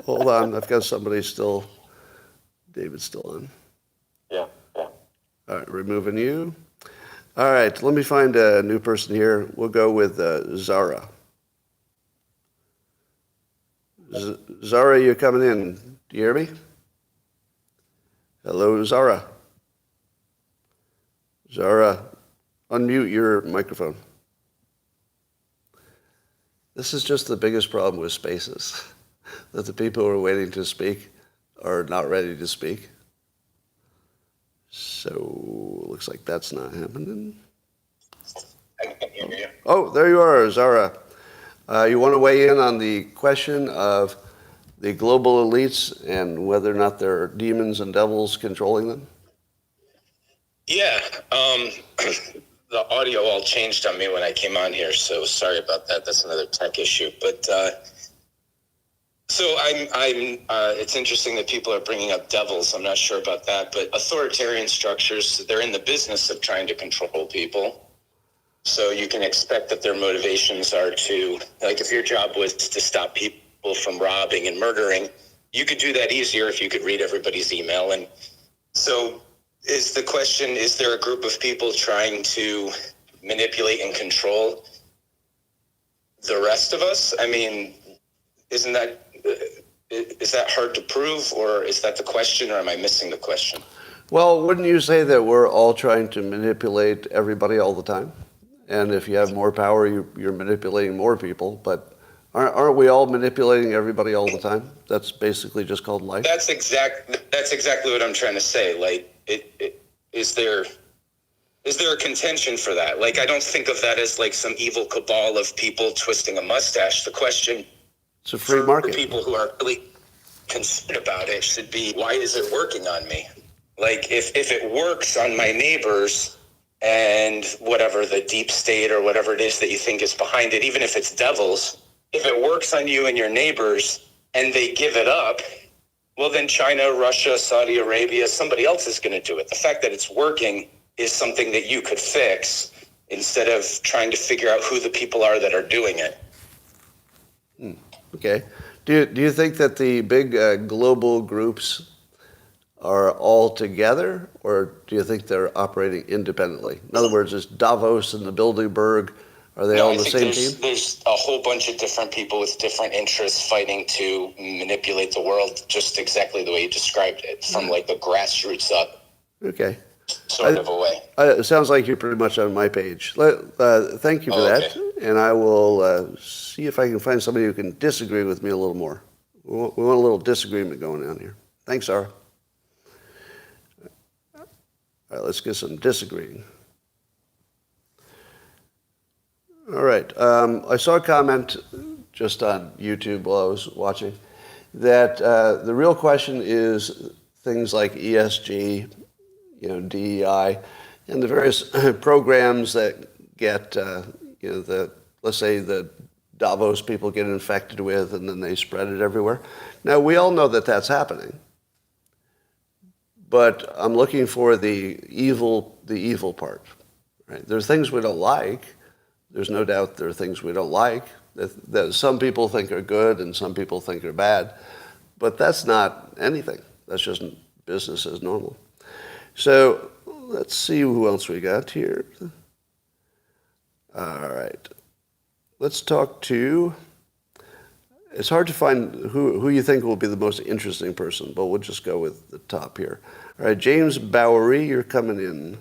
Hold on. I've got somebody still. David's still on. Yeah. All right, removing you. All right, let me find a new person here. We'll go with Zara. Zara, you're coming in. Do you hear me? Hello, Zara. Zara, unmute your microphone. This is just the biggest problem with spaces, that the people who are waiting to speak are not ready to speak. So, looks like that's not happening. I can hear you. Oh, there you are, Zara. You want to weigh in on the question of the global elites and whether or not there are demons and devils controlling them? Yeah. The audio all changed on me when I came on here, so sorry about that. That's another tech issue. But So it's interesting that people are bringing up devils. I'm not sure about that, but authoritarian structures, they're in the business of trying to control people. So you can expect that their motivations are to, like, if your job was to stop people from robbing and murdering, you could do that easier if you could read everybody's email. And so is the question, is there a group of people trying to manipulate and control the rest of us? I mean, is that hard to prove, or is that the question, or am I missing the question? Well, wouldn't you say that we're all trying to manipulate everybody all the time? And if you have more power, you're manipulating more people. But aren't we all manipulating everybody all the time? That's basically just called life. That's exactly what I'm trying to say. Like, is there a contention for that? Like, I don't think of that as like some evil cabal of people twisting a mustache. The question, it's a free market. For people who are really concerned about it should be, why is it working on me? Like, if it works on my neighbors and whatever the deep state or whatever it is that you think is behind it, even if it's devils, if it works on you and your neighbors and they give it up, well, then China, Russia, Saudi Arabia, somebody else is going to do it. The fact that it's working is something that you could fix instead of trying to figure out who the people are that are doing it. Okay. Do you think that the big global groups are all together, or do you think they're operating independently? In other words, is Davos and the Bilderberg, are they all on the same team? There's a whole bunch of different people with different interests fighting to manipulate the world, just exactly the way you described it, from like the grassroots up. Okay. Sort of a way. It sounds like you're pretty much on my page. Thank you for that. And I will see if I can find somebody who can disagree with me a little more. We want a little disagreement going on here. Thanks, Sarah. All right, let's get some disagreeing. All right. I saw a comment just on YouTube while I was watching that the real question is things like ESG, DEI, and the various programs that get, let's say the Davos people get infected with, and then they spread it everywhere. Now, we all know that that's happening, but I'm looking for the evil part. Right? There's things we don't like. There's no doubt there are things we don't like that some people think are good and some people think are bad, but that's not anything. That's just business as normal. So let's see who else we got here. All right. Let's talk to, it's hard to find who you think will be the most interesting person, but we'll just go with the top here. All right, James Bowery, you're coming in.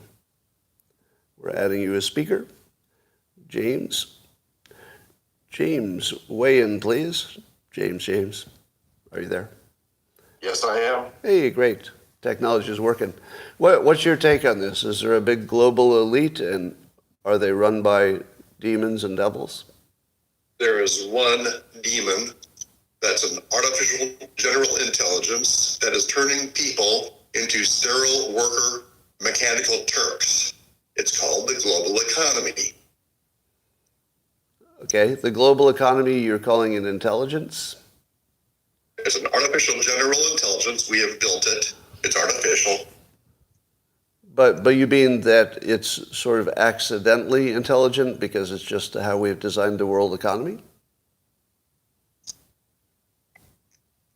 We're adding you as speaker. James, weigh in, please. James, are you there? Yes, I am. Hey, great. Technology is working. What's your take on this? Is there a big global elite, and are they run by demons and devils? There is one demon that's an artificial general intelligence that is turning people into sterile worker mechanical Turks. It's called the global economy. Okay, the global economy you're calling an intelligence? It's an artificial general intelligence. We have built it. It's artificial. But you mean that it's sort of accidentally intelligent because it's just how we've designed the world economy?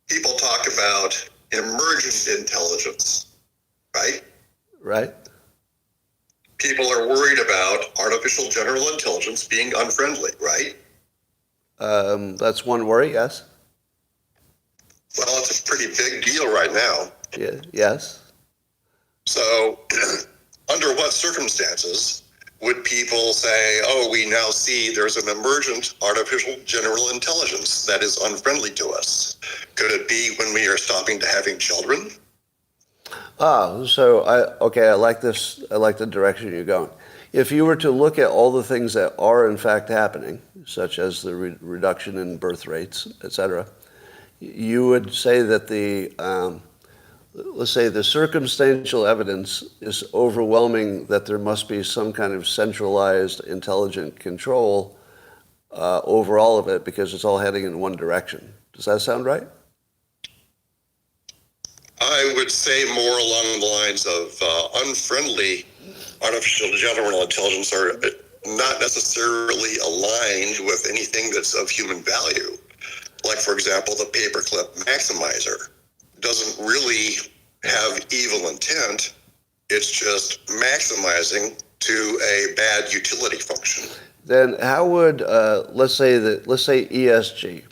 People talk about emergent intelligence, right? Right. People are worried about artificial general intelligence being unfriendly, right? That's one worry, yes. Well, it's a pretty big deal right now. Yeah, yes. So, under what circumstances would people say, oh, we now see there's an emergent artificial general intelligence that is unfriendly to us? Could it be when we are stopping to having children? So I like this. I like the direction you're going. If you were to look at all the things that are in fact happening, such as the reduction in birth rates, et cetera, you would say that let's say the circumstantial evidence is overwhelming that there must be some kind of centralized intelligent control over all of it because it's all heading in one direction. Does that sound right? I would say more along the lines of unfriendly artificial general intelligence are not necessarily aligned with anything that's of human value. Like, for example, the paperclip maximizer doesn't really have evil intent. It's just maximizing to a bad utility function. Then how would, let's say ESG,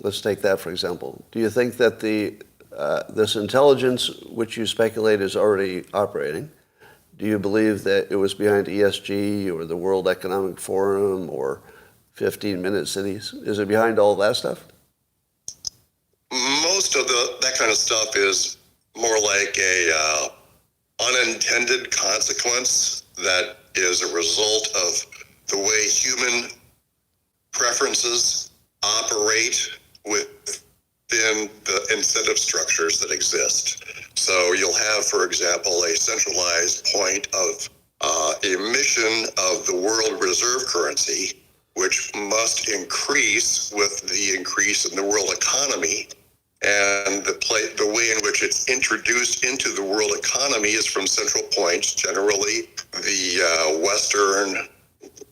let's take that for example. Do you think that this intelligence, which you speculate is already operating, do you believe that it was behind ESG or the World Economic Forum or 15-minute cities? Is it behind all that stuff? Most of that kind of stuff is more like a unintended consequence that is a result of the way human preferences operate within the incentive structures that exist. So you'll have, for example, a centralized point of emission of the world reserve currency, which must increase with the increase in the world economy. And the way in which it's introduced into the world economy is from central points, generally the Western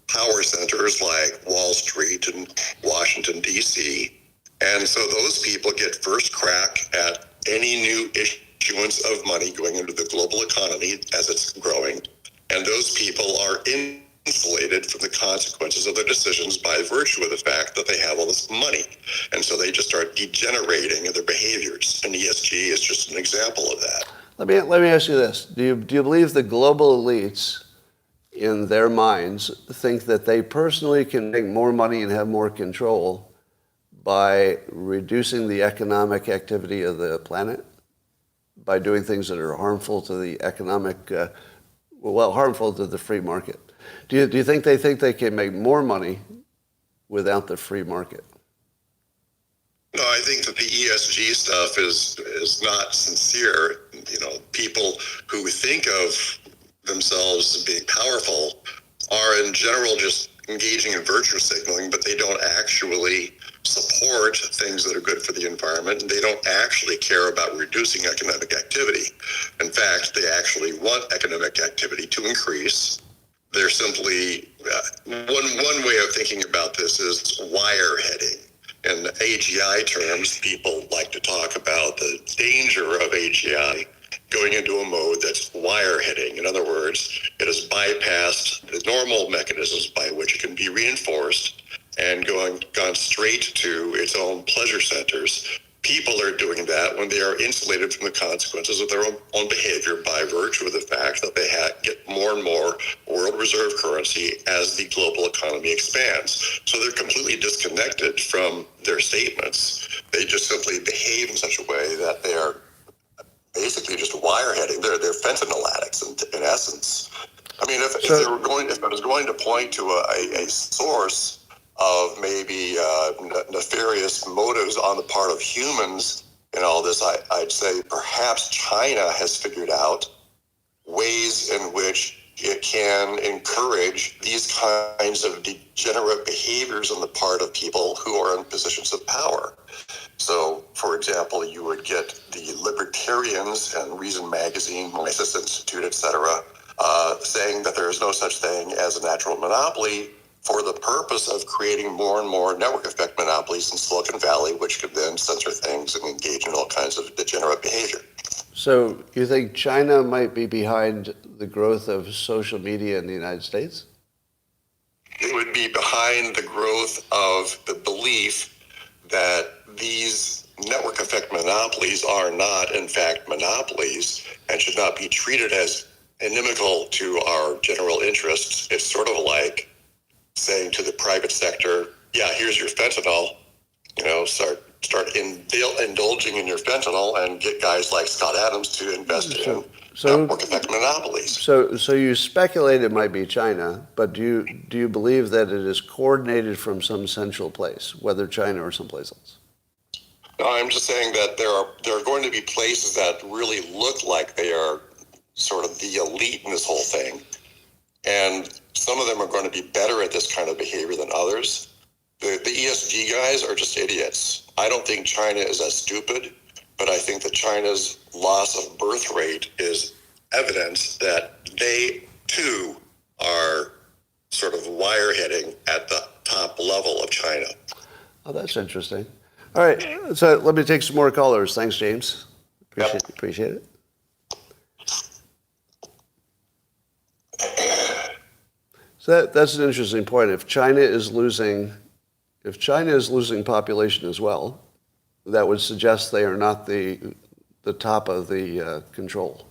power centers like Wall Street and Washington, D.C. And so those people get first crack at any new issuance of money going into the global economy as it's growing. And those people are insulated from the consequences of their decisions by virtue of the fact that they have all this money. And so they just start degenerating in their behaviors. And ESG is just an example of that. Let me ask you this. Do you believe the global elites in their minds think that they personally can make more money and have more control by reducing the economic activity of the planet? By doing things that are harmful to the harmful to the free market? Do you think they can make more money without the free market? No, I think that the ESG stuff is not sincere. You know, people who think of themselves as being powerful are in general just engaging in virtue signaling, but they don't actually support things that are good for the environment, and they don't actually care about reducing economic activity. In fact, they actually want economic activity to increase. They're simply, one way of thinking about this is wire heading. In AGI terms, people like to talk about the danger of AGI going into a mode that's wire heading. In other words, it has bypassed the normal mechanisms by which it can be reinforced and gone straight to its own pleasure centers. People are doing that when they are insulated from the consequences of their own behavior by virtue of the fact that they get more and more world reserve currency as the global economy expands. So they're completely disconnected from their statements. They just simply behave in such a way that they are basically just wireheading. They're fentanyl addicts in essence. I mean, if I was going to point to a source of maybe nefarious motives on the part of humans in all this, I'd say perhaps China has figured out ways in which it can encourage these kinds of degenerate behaviors on the part of people who are in positions of power. So, for example, you would get the libertarians and Reason Magazine, Mises Institute, etc., saying that there is no such thing as a natural monopoly for the purpose of creating more and more network effect monopolies in Silicon Valley, which could then censor things and engage in all kinds of degenerate behavior. So you think China might be behind the growth of social media in the United States? It would be behind the growth of the belief that these network effect monopolies are not, in fact, monopolies and should not be treated as inimical to our general interests. It's sort of like saying to the private sector, yeah, here's your fentanyl, start indulging in your fentanyl and get guys like Scott Adams to invest in network effect monopolies. So you speculate it might be China, but do you believe that it is coordinated from some central place, whether China or someplace else? No, I'm just saying that there are going to be places that really look like they are sort of the elite in this whole thing. And some of them are going to be better at this kind of behavior than others. The ESG guys are just idiots. I don't think China is as stupid, but I think that China's loss of birth rate is evidence that they too are sort of wire hitting at the top level of China. Oh, that's interesting. All right, so let me take some more callers. Thanks, James. Appreciate it. So that's an interesting point. If China is losing population as well, that would suggest they are not the top of the control,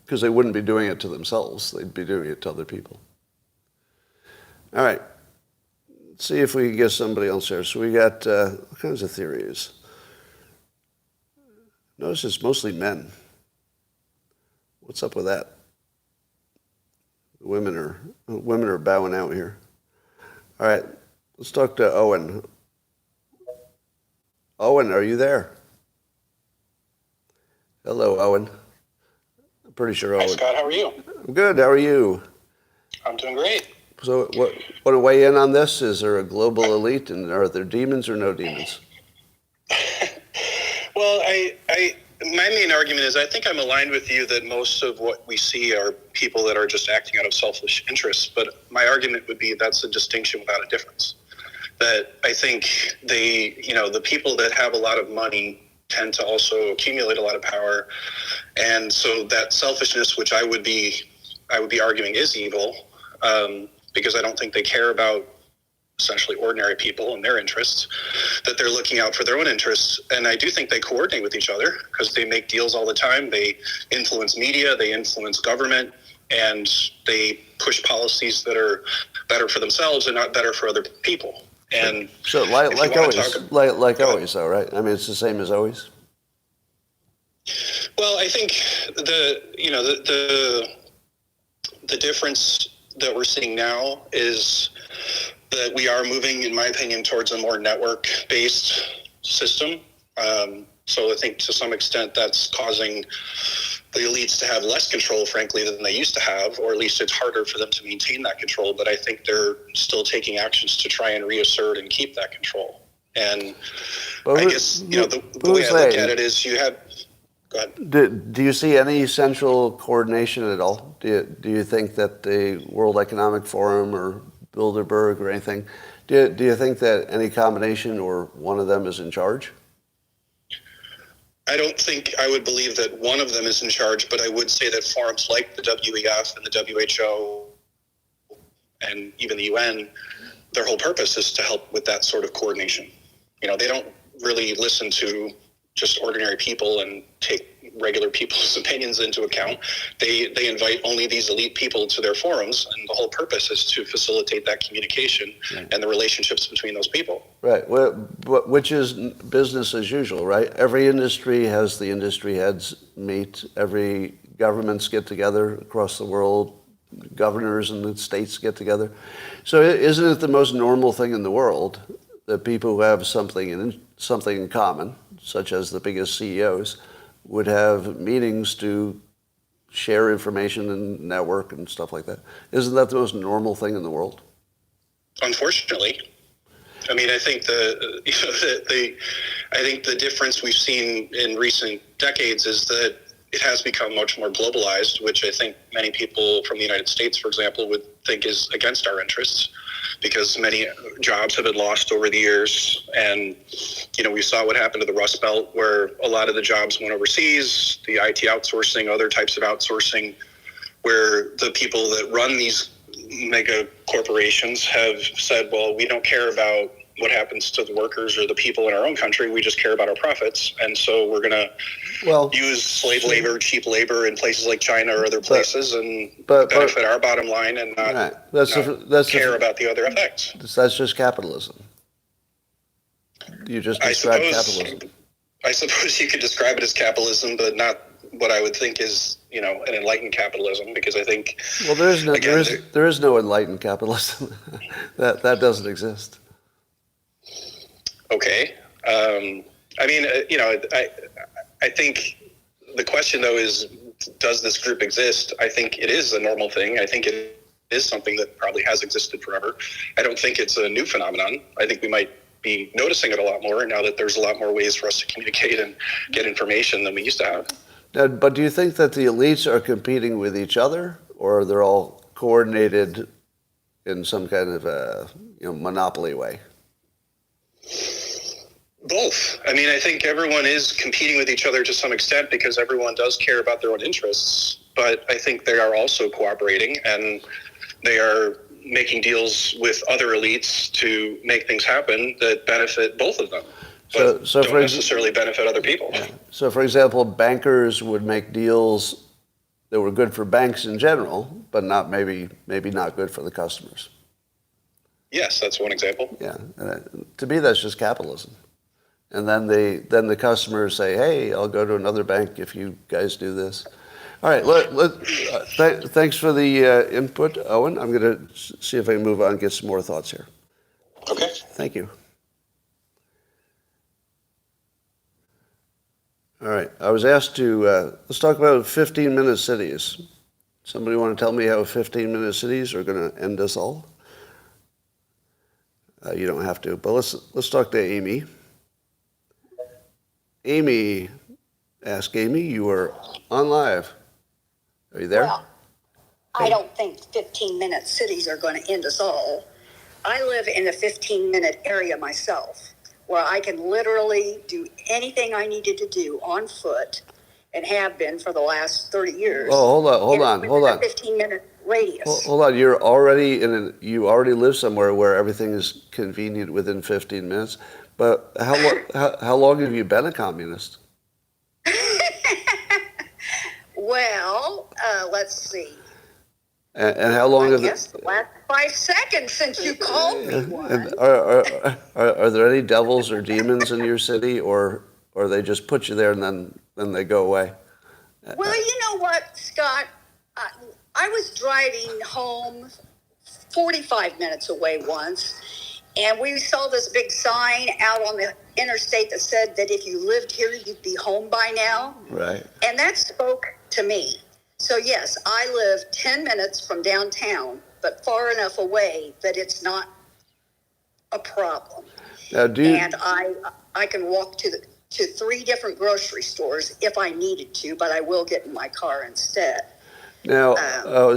because they wouldn't be doing it to themselves. They'd be doing it to other people. All right. Let's see if we can get somebody else here. So we got all kinds of theories. Notice it's mostly men. What's up with that? Women are bowing out here. All right, let's talk to Owen. Owen, are you there? Hello, Owen. I'm pretty sure Owen. Hi, Scott. How are you? I'm good. How are you? I'm doing great. So, want to weigh in on this? Is there a global elite, and are there demons or no demons? Well, my main argument is I think I'm aligned with you that most of what we see are people that are just acting out of selfish interests. But my argument would be that's a distinction without a difference. That I think the people that have a lot of money tend to also accumulate a lot of power, and so that selfishness, which I would be arguing is evil, because I don't think they care about essentially ordinary people and their interests, that they're looking out for their own interests. And I do think they coordinate with each other because they make deals all the time. They influence media, they influence government, and they push policies that are better for themselves and not better for other people. And so, like always, though, right? I mean, it's the same as always. Well, I think the difference that we're seeing now is that we are moving, in my opinion, towards a more network-based system. So I think to some extent that's causing the elites to have less control, frankly, than they used to have, or at least it's harder for them to maintain that control. But I think they're still taking actions to try and reassert and keep that control. And I guess, the way I look at it is you have... Go ahead. Do you see any central coordination at all? Do you think that the World Economic Forum or Bilderberg or anything, do you think that any combination or one of them is in charge? I don't think I would believe that one of them is in charge, but I would say that forums like the WEF and the WHO and even the UN, their whole purpose is to help with that sort of coordination. They don't really listen to just ordinary people and take regular people's opinions into account. They invite only these elite people to their forums, and the whole purpose is to facilitate that communication and the relationships between those people. Right, which is business as usual, right? Every industry has the industry heads meet. Every governments get together across the world. Governors and the states get together. So isn't it the most normal thing in the world that people who have something in common, such as the biggest CEOs, would have meetings to share information and network and stuff like that? Isn't that the most normal thing in the world? Unfortunately. I mean, I think I think the difference we've seen in recent decades is that it has become much more globalized, which I think many people from the United States, for example, would think is against our interests, because many jobs have been lost over the years. And, we saw what happened to the Rust Belt, where a lot of the jobs went overseas, the IT outsourcing, other types of outsourcing, where the people that run these mega corporations have said, well, we don't care about what happens to the workers or the people in our own country. We just care about our profits. And so we're going to use slave labor, cheap labor in places like China or other places and benefit our bottom line and not care about the other effects. That's just capitalism. You just described capitalism. I suppose you could describe it as capitalism, but not what I would think is, an enlightened capitalism, because I think... Well, there is no enlightened capitalism. that doesn't exist. Okay. I think the question, though, is, does this group exist? I think it is a normal thing. I think it is something that probably has existed forever. I don't think it's a new phenomenon. I think we might be noticing it a lot more now that there's a lot more ways for us to communicate and get information than we used to have. Now, but do you think that the elites are competing with each other, or they're all coordinated in some kind of a monopoly way? Both. I mean, I think everyone is competing with each other to some extent because everyone does care about their own interests. But I think they are also cooperating, and they are making deals with other elites to make things happen that benefit both of them, but So don't necessarily benefit other people. So, for example, bankers would make deals that were good for banks in general, but not maybe not good for the customers. Yes, that's one example. Yeah, to me, that's just capitalism. And then the customers say, "Hey, I'll go to another bank if you guys do this." All right, thanks for the input, Owen. I'm going to see if I can move on and get some more thoughts here. Okay. Thank you. All right, I was asked to, let's talk about 15-minute cities. Somebody want to tell me how 15-minute cities are going to end us all? You don't have to, but let's talk to Amy. Amy, ask Amy, you are on live. Are you there? Well, I don't think 15-minute cities are going to end us all. I live in a 15-minute area myself where I can literally do anything I needed to do on foot and have been for the last 30 years. Oh, hold on. A 15-minute radius. Hold on, you already live somewhere where everything is convenient within 15 minutes. But how long have you been a communist? Well, let's see. And how long? I guess the last 5 seconds since you called me one. Are there any devils or demons in your city, or they just put you there and then they go away? Well, you know what, Scott? I was driving home 45 minutes away once, and we saw this big sign out on the interstate that said that if you lived here, you'd be home by now. Right. And that spoke to me. So, yes, I live 10 minutes from downtown, but far enough away that it's not a problem. Now, and I can walk to 3 different grocery stores if I needed to, but I will get in my car instead. Now,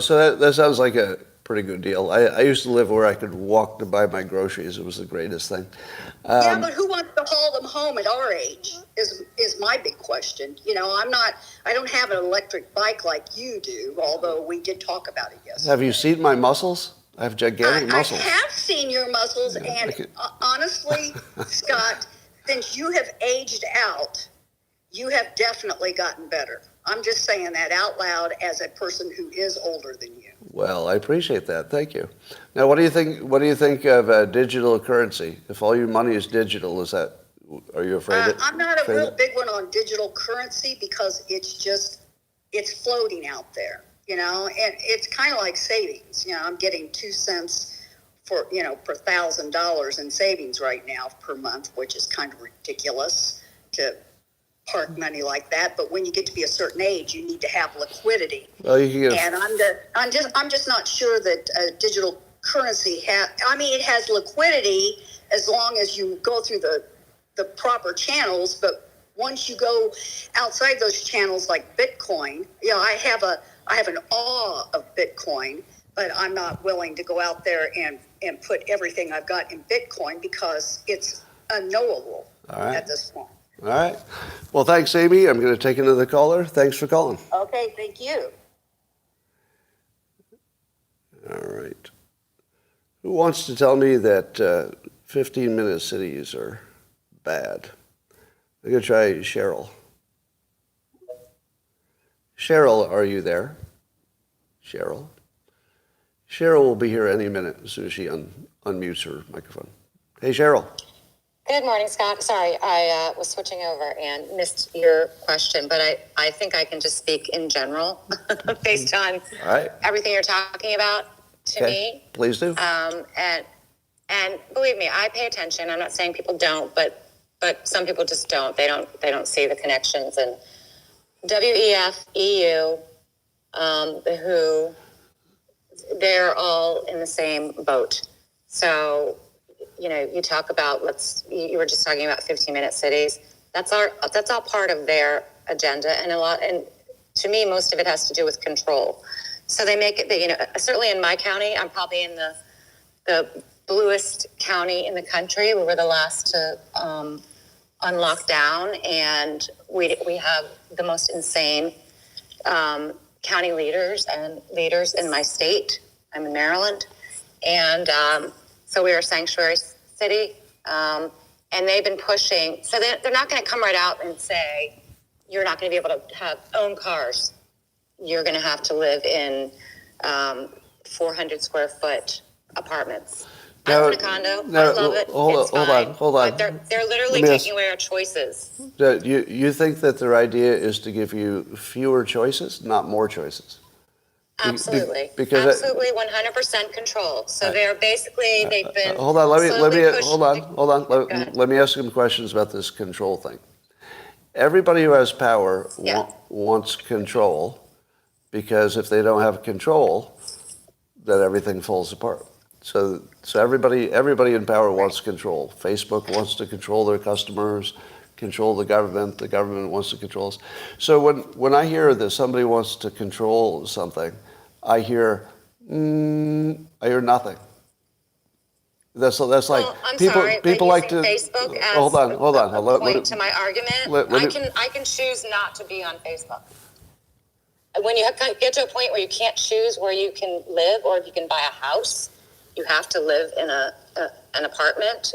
so that sounds like a pretty good deal. I used to live where I could walk to buy my groceries. It was the greatest thing. Yeah, but who wants to haul them home at our age is my big question. You know, I don't have an electric bike like you do, although we did talk about it yesterday. Have you seen my muscles? I have gigantic muscles. I have seen your muscles, and honestly, Scott, since you have aged out, you have definitely gotten better. I'm just saying that out loud as a person who is older than you. Well, I appreciate that. Thank you. Now, what do you think? What do you think of digital currency? If all your money is digital, are you afraid? I'm not a real big one on digital currency because it's floating out there, you know, and it's kind of like savings. You know, I'm getting 2 cents per $1,000 in savings right now per month, which is kind of ridiculous to park money like that. But when you get to be a certain age, you need to have liquidity. Well, you can get and I'm just not sure that digital currency it has liquidity as long as you go through the proper channels. But once you go outside those channels, like Bitcoin, you know, I have an awe of Bitcoin, but I'm not willing to go out there and put everything I've got in Bitcoin because it's unknowable at this point. All right. Well, thanks, Amy. I'm going to take another caller. Thanks for calling. Okay, thank you. All right. Who wants to tell me that 15-minute cities are bad? I'm going to try Cheryl. Cheryl, are you there? Cheryl? Cheryl will be here any minute as soon as she unmutes her microphone. Hey, Cheryl. Good morning, Scott. Sorry, I was switching over and missed your question, but I think I can just speak in general based on everything you're talking about to me. Please do. And believe me, I pay attention. I'm not saying people don't, but some people just don't. They don't see the connections. And WEF, EU, the WHO, they're all in the same boat. So, you talk about you were just talking about 15-minute cities. That's all part of their agenda, and to me, most of it has to do with control. So they make it, certainly in my county, I'm probably in the bluest county in the country. We were the last to unlock down, and we have the most insane county leaders in my state. I'm in Maryland, and so we're a sanctuary city, and they've been pushing. So they're not going to come right out and say you're not going to be able to own cars. You're going to have to live in 400 square foot apartments. I own a condo. I love it. Hold on. But they're literally taking away our choices. You think that their idea is to give you fewer choices, not more choices? Absolutely. Because absolutely 100% control. So they're basically, they've been hold on. Let me Let me ask you some questions about this control thing. Everybody who has power wants control, because if they don't have control, then everything falls apart. So everybody in power wants control. Facebook wants to control their customers, control the government. The government wants to control us. So when I hear that somebody wants to control something, I hear nothing. That's like I'm people sorry, people like to Facebook as hold on. a point to my argument. I can choose not to be on Facebook. When you get to a point where you can't choose where you can live or if you can buy a house, you have to live in an apartment.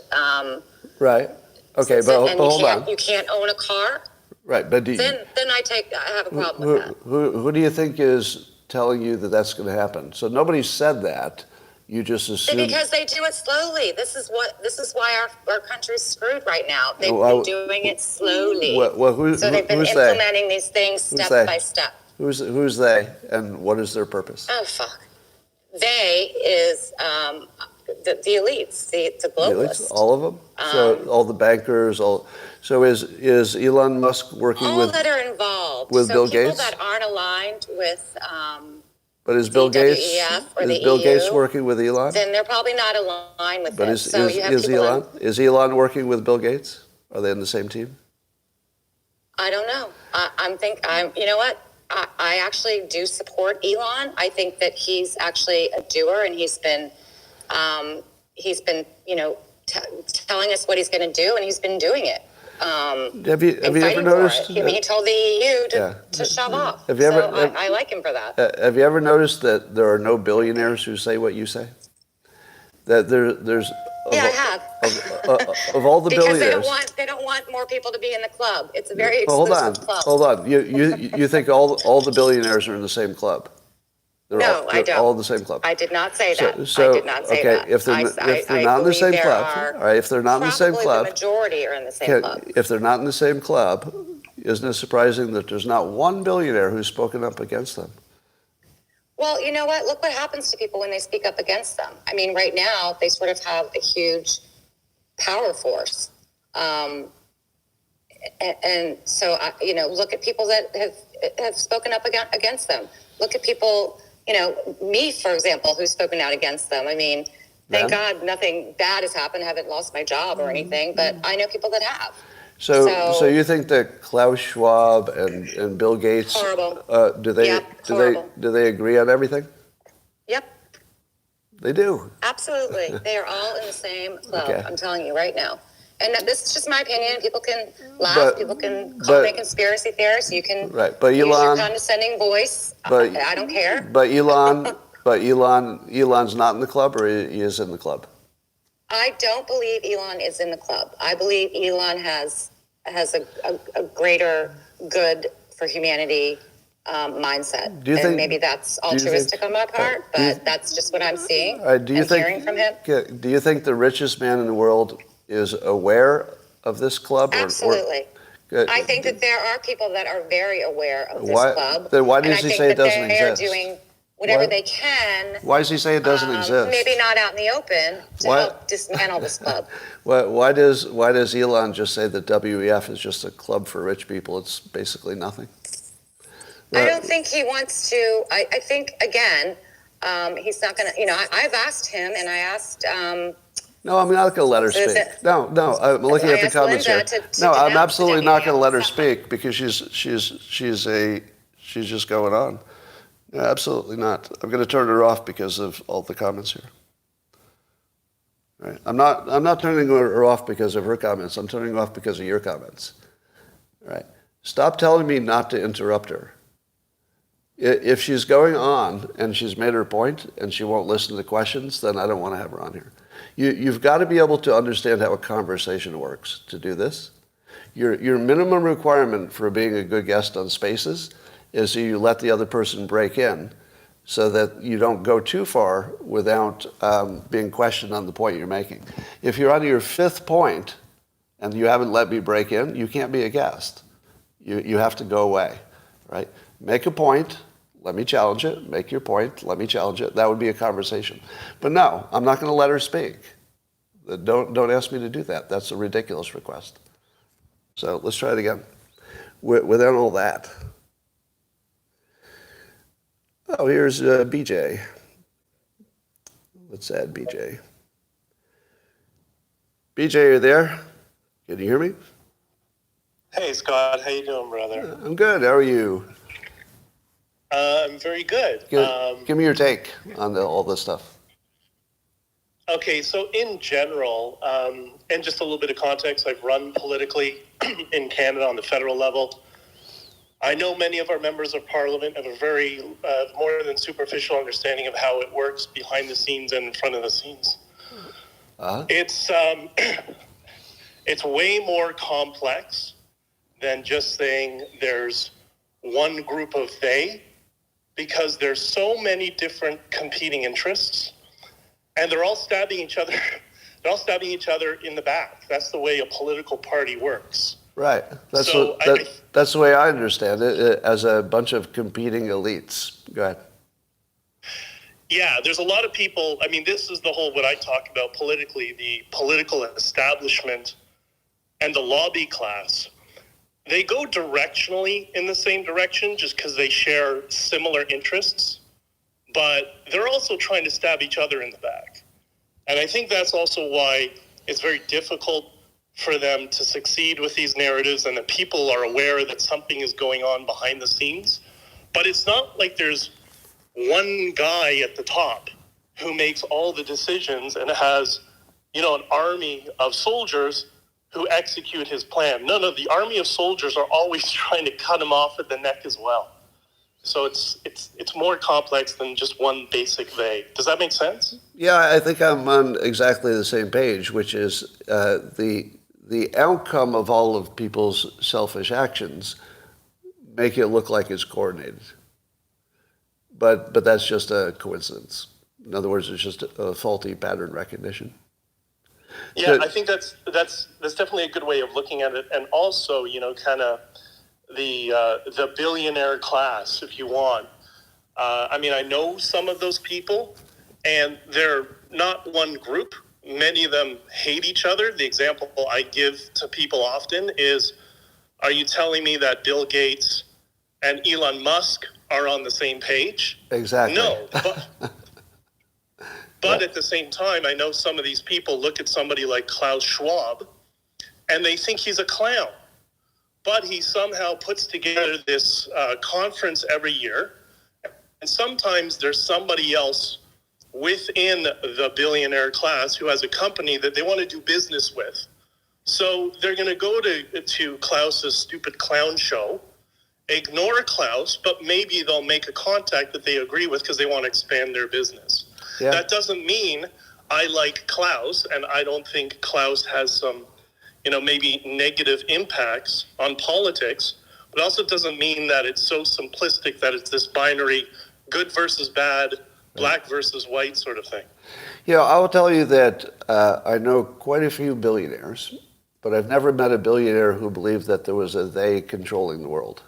Right. Okay, but hold on. You can't own a car. Right, but then I have a problem with that. Who do you think is telling you that that's going to happen? So nobody said that. You just assume. Because they do it slowly. This is why our country's screwed right now. They've been doing it slowly. So they've been implementing these things step by step. Who's they, and what is their purpose? Oh fuck! They is the elites, the globalists. All of them. So all the bankers, So is Elon Musk working all with that are involved with Bill people Gates? that aren't aligned with But is Bill Gates or the Bill EU, Gates working with Elon? Then they're probably not aligned with But it. is Elon working with Bill Gates? Are they in the same team? I don't know. You know what? I actually do support Elon. I think that he's actually a doer, and he's been telling us what he's going to do, and he's been doing it. Have you ever noticed? He told the EU to shove off. I like him for that. Have you ever noticed that there are no billionaires who say what you say? That there's I have. Of all the because billionaires, they don't want more people to be in the club. It's a very exclusive club. Hold on. You think all the billionaires are in the same club? I don't. All in the same club. I did not say that. So I did not say that. If they're not in the same club, all right. If they're not in the same club, the majority are in the same club. If they're not in the same club, isn't it surprising that there's not one billionaire who's spoken up against them? Well, you know what? Look what happens to people when they speak up against them. I mean, right now, they sort of have a huge power force. And so, look at people that have spoken up against them. Look at people, me, for example, who's spoken out against them. I mean, thank God nothing bad has happened. I haven't lost my job or anything, but I know people that have. So you think that Klaus Schwab and Bill Gates horrible. Do they agree on everything? Yep. They do. Absolutely. They are all in the same club. Okay. I'm telling you right now. And this is just my opinion. People can laugh. People can call me conspiracy theorist. You can but use Elon, your condescending voice. I don't care. But Elon's not in the club, or he is in the club? I don't believe Elon is in the club. I believe Elon has a greater good for humanity mindset. Maybe that's altruistic on my part, but that's just what I'm seeing hearing from him. Do you think the richest man in the world is aware of this club? Absolutely. I think that there are people that are very aware of this club. Then why does he say it doesn't exist? They are doing whatever they can. Why does he say it doesn't exist? Maybe not out in the open to help dismantle this club. Why does Elon just say that WEF is just a club for rich people? It's basically nothing. I don't think he wants to. I think, again, He's not going to, I've asked him and I asked, No, I'm not going to let her So is speak. it- No, I'm looking I at the asked comments Linda here. to No, I'm denounce absolutely the not going to let her WEO. speak because she's just going on. No, absolutely not. I'm going to turn her off because of all the comments here. Right? I'm not turning her off because of her comments. I'm turning her off because of your comments. Right? Stop telling me not to interrupt her. If she's going on and she's made her point and she won't listen to the questions, then I don't want to have her on here. You've got to be able to understand how a conversation works to do this. Your minimum requirement for being a good guest on Spaces is you let the other person break in so that you don't go too far without being questioned on the point you're making. If you're on your fifth point and you haven't let me break in, you can't be a guest. You have to go away, right? Make a point, let me challenge it. Make your point, let me challenge it. That would be a conversation. But no, I'm not going to let her speak. Don't ask me to do that. That's a ridiculous request. So let's try it again. Without all that. Oh, here's BJ. Let's add BJ. BJ, are you there? Can you hear me? Hey, Scott. How you doing, brother? I'm good. How are you? I'm very good. Give me your take on all this stuff. Okay, so in general, and just a little bit of context, I've run politically in Canada on the federal level. I know many of our members of parliament have a very more than superficial understanding of how it works behind the scenes and in front of the scenes. Uh-huh. It's way more complex than just saying there's one group of they, because there's so many different competing interests, and they're all stabbing each other. They're all stabbing each other in the back. That's the way a political party works. Right. That's the way I understand it, as a bunch of competing elites. Go ahead. Yeah, there's a lot of people. I mean, this is the whole, what I talk about politically, the political establishment and the lobby class. They go directionally in the same direction just because they share similar interests, but they're also trying to stab each other in the back. And I think that's also why it's very difficult for them to succeed with these narratives, and that people are aware that something is going on behind the scenes. But it's not like there's one guy at the top who makes all the decisions and has, an army of soldiers who execute his plan. No, the army of soldiers are always trying to cut him off at the neck as well. So it's more complex than just one basic they. Does that make sense? Yeah, I think I'm on exactly the same page, which is the outcome of all of people's selfish actions make it look like it's coordinated. But that's just a coincidence. In other words, it's just a faulty pattern recognition. Yeah, I think that's definitely a good way of looking at it, and also, kind of the billionaire class, if you want. I know some of those people, and they're not one group. Many of them hate each other. The example I give to people often is, are you telling me that Bill Gates and Elon Musk are on the same page? Exactly. No, but at the same time, I know some of these people look at somebody like Klaus Schwab, and they think he's a clown. But he somehow puts together this conference every year, and sometimes there's somebody else within the billionaire class who has a company that they want to do business with. So they're going to go to Klaus's stupid clown show, ignore Klaus, but maybe they'll make a contact that they agree with because they want to expand their business. Yeah. That doesn't mean I like Klaus, and I don't think Klaus has some, maybe negative impacts on politics, but also doesn't mean that it's so simplistic that it's this binary good versus bad, black versus white sort of thing. I will tell you that I know quite a few billionaires, but I've never met a billionaire who believed that there was a they controlling the world.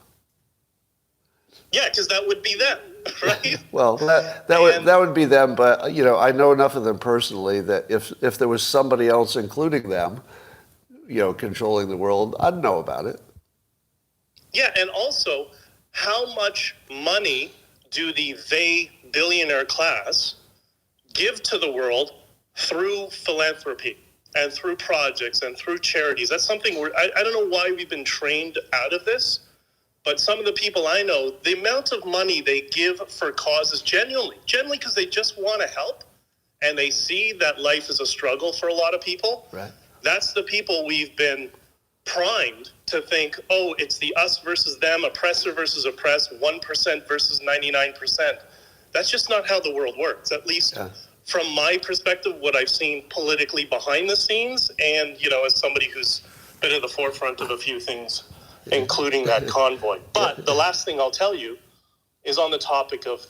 Yeah, because that would be them, right? Well, that would be them, but I know enough of them personally that if there was somebody else, including them, controlling the world, I'd know about it. Yeah, and also, how much money do they billionaire class give to the world through philanthropy and through projects and through charities. That's something I don't know why we've been trained out of this, but some of the people I know, the amount of money they give for causes genuinely because they just want to help, and they see that life is a struggle for a lot of people. Right. That's the people we've been primed to think, oh, it's the us versus them, oppressor versus oppressed, 1% versus 99%. That's just not how the world works, at least from my perspective, what I've seen politically behind the scenes, and, as somebody who's been at the forefront of a few things, including that convoy. But the last thing I'll tell you is on the topic of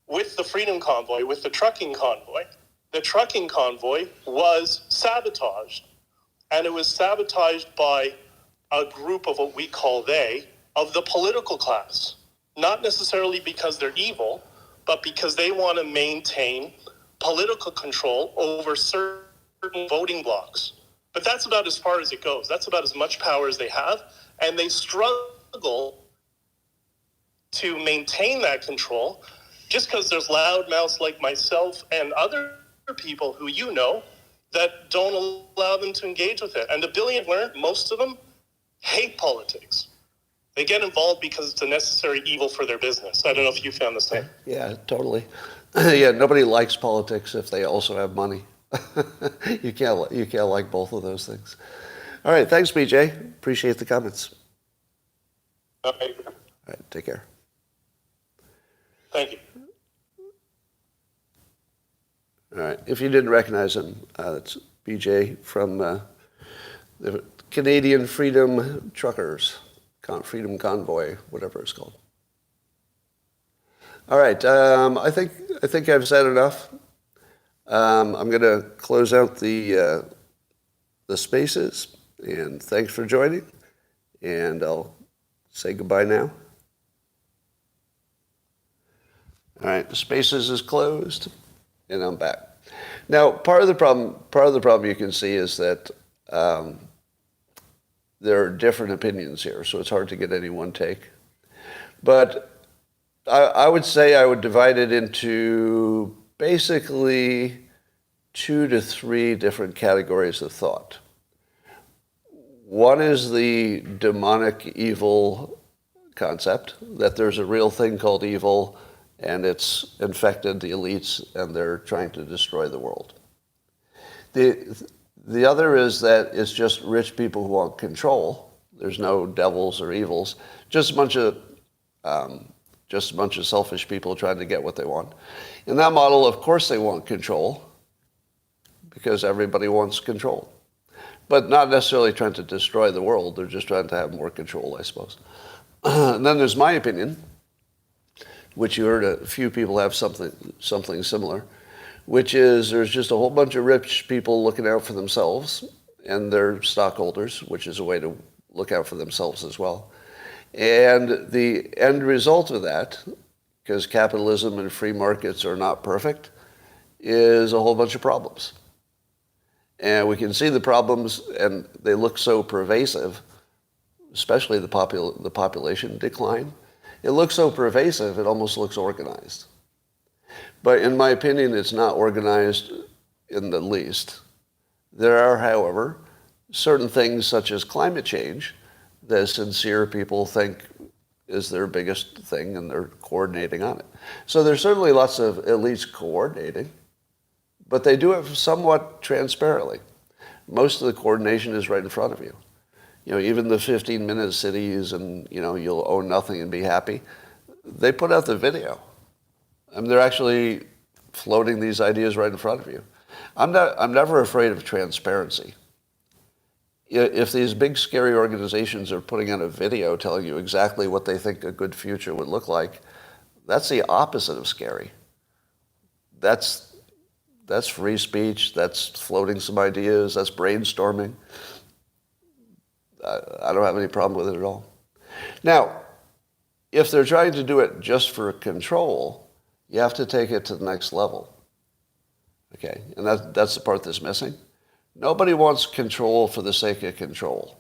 with the Freedom Convoy, with the trucking convoy was sabotaged. And it was sabotaged by a group of what we call of the political class. Not necessarily because they're evil, but because they want to maintain political control over certain voting blocks. But that's about as far as it goes. That's about as much power as they have. And they struggle to maintain that control just because there's loudmouths like myself and other people who that don't allow them to engage with it. And the billionaire, most of them, hate politics. They get involved because it's a necessary evil for their business. I don't know if you found the same. Yeah, totally. Yeah, nobody likes politics if they also have money. You can't like both of those things. All right, thanks, BJ. Appreciate the comments. Okay. All right, take care. Thank you. All right, if you didn't recognize him, it's BJ from the Canadian Freedom Truckers, Freedom Convoy, whatever it's called. All right, I think I've said enough. I'm going to close out the spaces, and thanks for joining. And I'll say goodbye now. All right, the spaces is closed, and I'm back. Now, part of the problem you can see is that there are different opinions here, so it's hard to get any one take. But I would say I would divide it into basically 2 to 3 different categories of thought. One is the demonic evil concept, that there's a real thing called evil, and it's infected the elites, and they're trying to destroy the world. The other is that it's just rich people who want control. There's no devils or evils, just a bunch of selfish people trying to get what they want. In that model, of course, they want control because everybody wants control, but not necessarily trying to destroy the world. They're just trying to have more control, I suppose. And then there's my opinion, which you heard a few people have something similar, which is there's just a whole bunch of rich people looking out for themselves and their stockholders, which is a way to look out for themselves as well. And the end result of that, because capitalism and free markets are not perfect, is a whole bunch of problems. And we can see the problems, and they look so pervasive, especially the population decline. It looks so pervasive, it almost looks organized. But in my opinion, it's not organized in the least. There are, however, certain things such as climate change that sincere people think is their biggest thing, and they're coordinating on it. So there's certainly lots of elites coordinating, but they do it somewhat transparently. Most of the coordination is right in front of you. Even the 15-minute cities and, you'll own nothing and be happy, they put out the video. They're actually floating these ideas right in front of you. I'm never afraid of transparency. If these big, scary organizations are putting out a video telling you exactly what they think a good future would look like, that's the opposite of scary. That's free speech. That's floating some ideas. That's brainstorming. I don't have any problem with it at all. Now, if they're trying to do it just for control, you have to take it to the next level. Okay, and that's the part that's missing. Nobody wants control for the sake of control.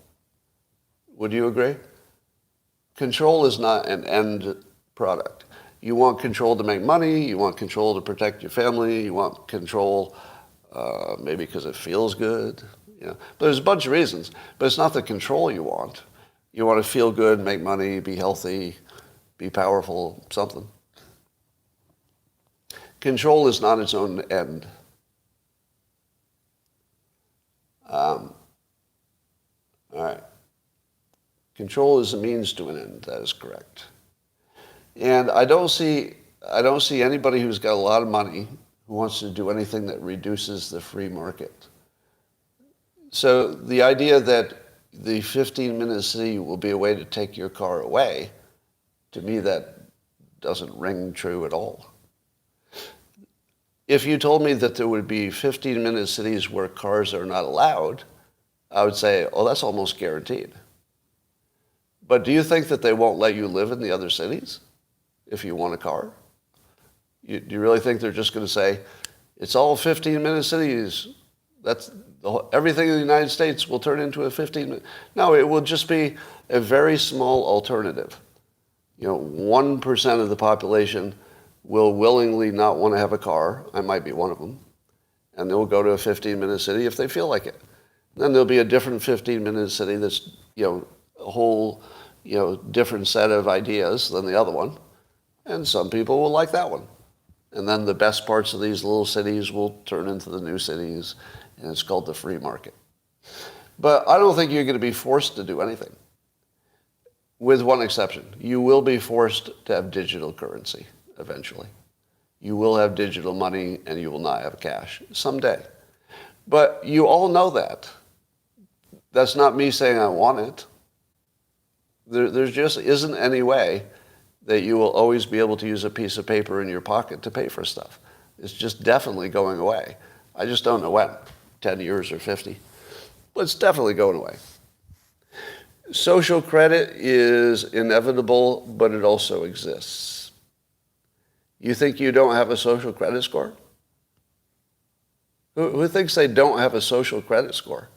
Would you agree? Control is not an end product. You want control to make money. You want control to protect your family. You want control maybe because it feels good. You know, but there's a bunch of reasons. But it's not the control you want. You want to feel good, make money, be healthy, be powerful, something. Control is not its own end. All right. Control is a means to an end. That is correct. And I don't see anybody who's got a lot of money who wants to do anything that reduces the free market. So the idea that the 15-minute city will be a way to take your car away, to me that doesn't ring true at all. If you told me that there would be 15-minute cities where cars are not allowed, I would say, oh, that's almost guaranteed. But do you think that they won't let you live in the other cities if you want a car? Do you really think they're just going to say, it's all 15-minute cities, everything in the United States will turn into a 15-minute? No, it will just be a very small alternative. 1% of the population will willingly not want to have a car. I might be one of them. And they'll go to a 15-minute city if they feel like it. Then there'll be a different 15-minute city that's, a whole, different set of ideas than the other one. And some people will like that one. And then the best parts of these little cities will turn into the new cities, and it's called the free market. But I don't think you're going to be forced to do anything, with one exception. You will be forced to have digital currency eventually. You will have digital money, and you will not have cash someday. But you all know that. That's not me saying I want it. There just isn't any way that you will always be able to use a piece of paper in your pocket to pay for stuff. It's just definitely going away. I just don't know when, 10 years or 50. But it's definitely going away. Social credit is inevitable, but it also exists. You think you don't have a social credit score? Who thinks they don't have a social credit score?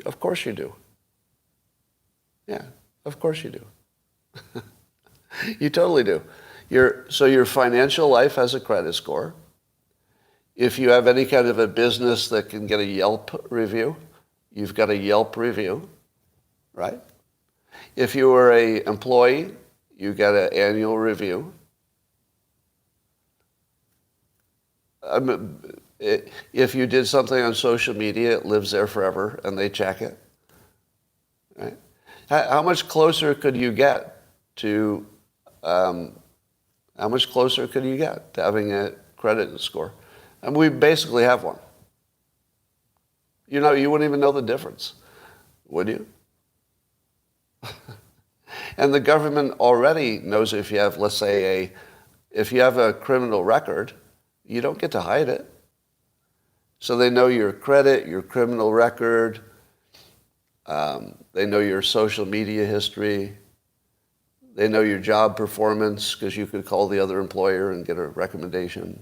Of course you do. Yeah, of course you do. You totally do. So your financial life has a credit score. If you have any kind of a business that can get a Yelp review, you've got a Yelp review, right? If you were an employee, you get an annual review. If you did something on social media, it lives there forever, and they check it. Right? How much closer could you get to having a credit score? And we basically have one. You wouldn't even know the difference, would you? And the government already knows if you have, let's say, if you have a criminal record, you don't get to hide it. So they know your credit, your criminal record. They know your social media history. They know your job performance because you could call the other employer and get a recommendation.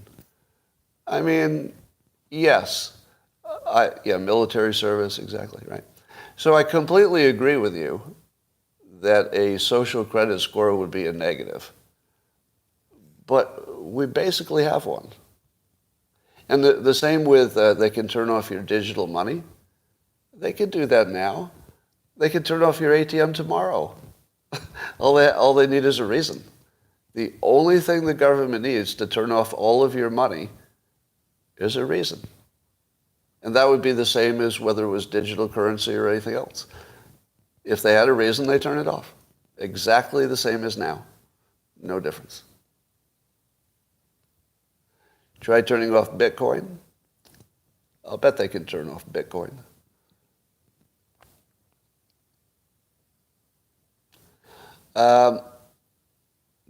I mean, yes. Military service, exactly, right. So I completely agree with you that a social credit score would be a negative. But we basically have one. And the same with they can turn off your digital money. They can do that now. They can turn off your ATM tomorrow. All they need is a reason. The only thing the government needs to turn off all of your money is a reason. And that would be the same as whether it was digital currency or anything else. If they had a reason, they turn it off. Exactly the same as now. No difference. Try turning off Bitcoin. I'll bet they can turn off Bitcoin.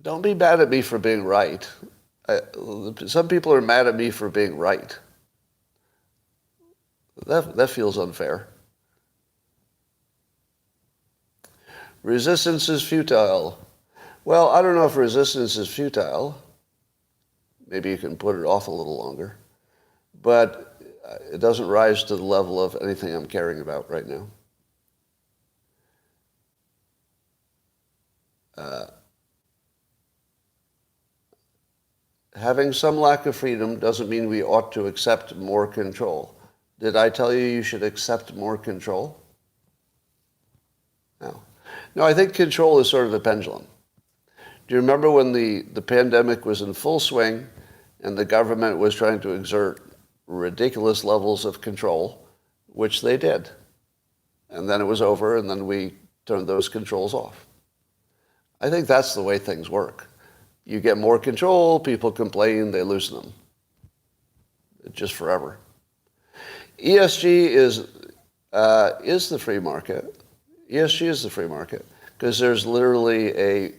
Don't be mad at me for being right. Some people are mad at me for being right. That feels unfair. Resistance is futile. Well, I don't know if resistance is futile. Maybe you can put it off a little longer. But it doesn't rise to the level of anything I'm caring about right now. having some lack of freedom doesn't mean we ought to accept more control. Did I tell you should accept more control? No. No, I think control is sort of a pendulum. Do you remember when the pandemic was in full swing and the government was trying to exert ridiculous levels of control, which they did. And then it was over, and then we turned those controls off. I think that's the way things work. You get more control, people complain, they loosen them. It's just forever. ESG is the free market. ESG is the free market because there's literally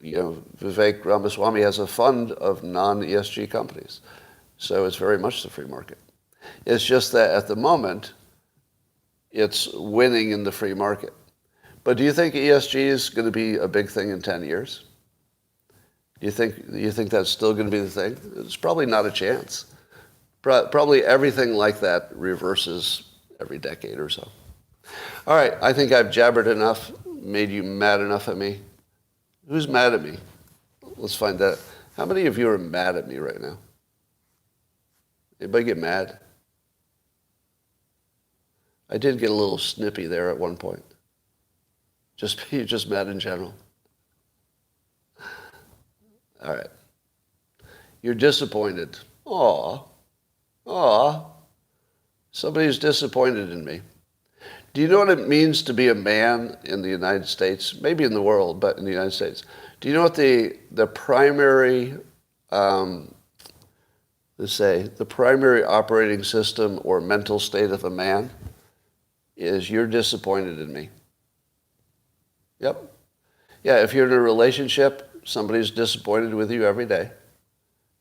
Vivek Ramaswamy has a fund of non-ESG companies. So it's very much the free market. It's just that at the moment, it's winning in the free market. But do you think ESG is going to be a big thing in 10 years? Do you think that's still going to be the thing? It's probably not a chance. Probably everything like that reverses every decade or so. All right, I think I've jabbered enough, made you mad enough at me. Who's mad at me? Let's find out. How many of you are mad at me right now? Anybody get mad? I did get a little snippy there at one point. You're just mad in general. All right. You're disappointed. Aw. Somebody's disappointed in me. Do you know what it means to be a man in the United States? Maybe in the world, but in the United States. Do you know what the primary, the primary operating system or mental state of a man is? You're disappointed in me. Yep. Yeah, if you're in a relationship, somebody's disappointed with you every day.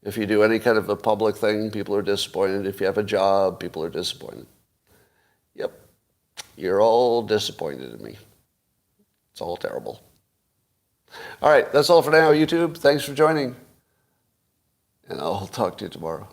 If you do any kind of a public thing, people are disappointed. If you have a job, people are disappointed. Yep. You're all disappointed in me. It's all terrible. All right, that's all for now, YouTube. Thanks for joining. And I'll talk to you tomorrow.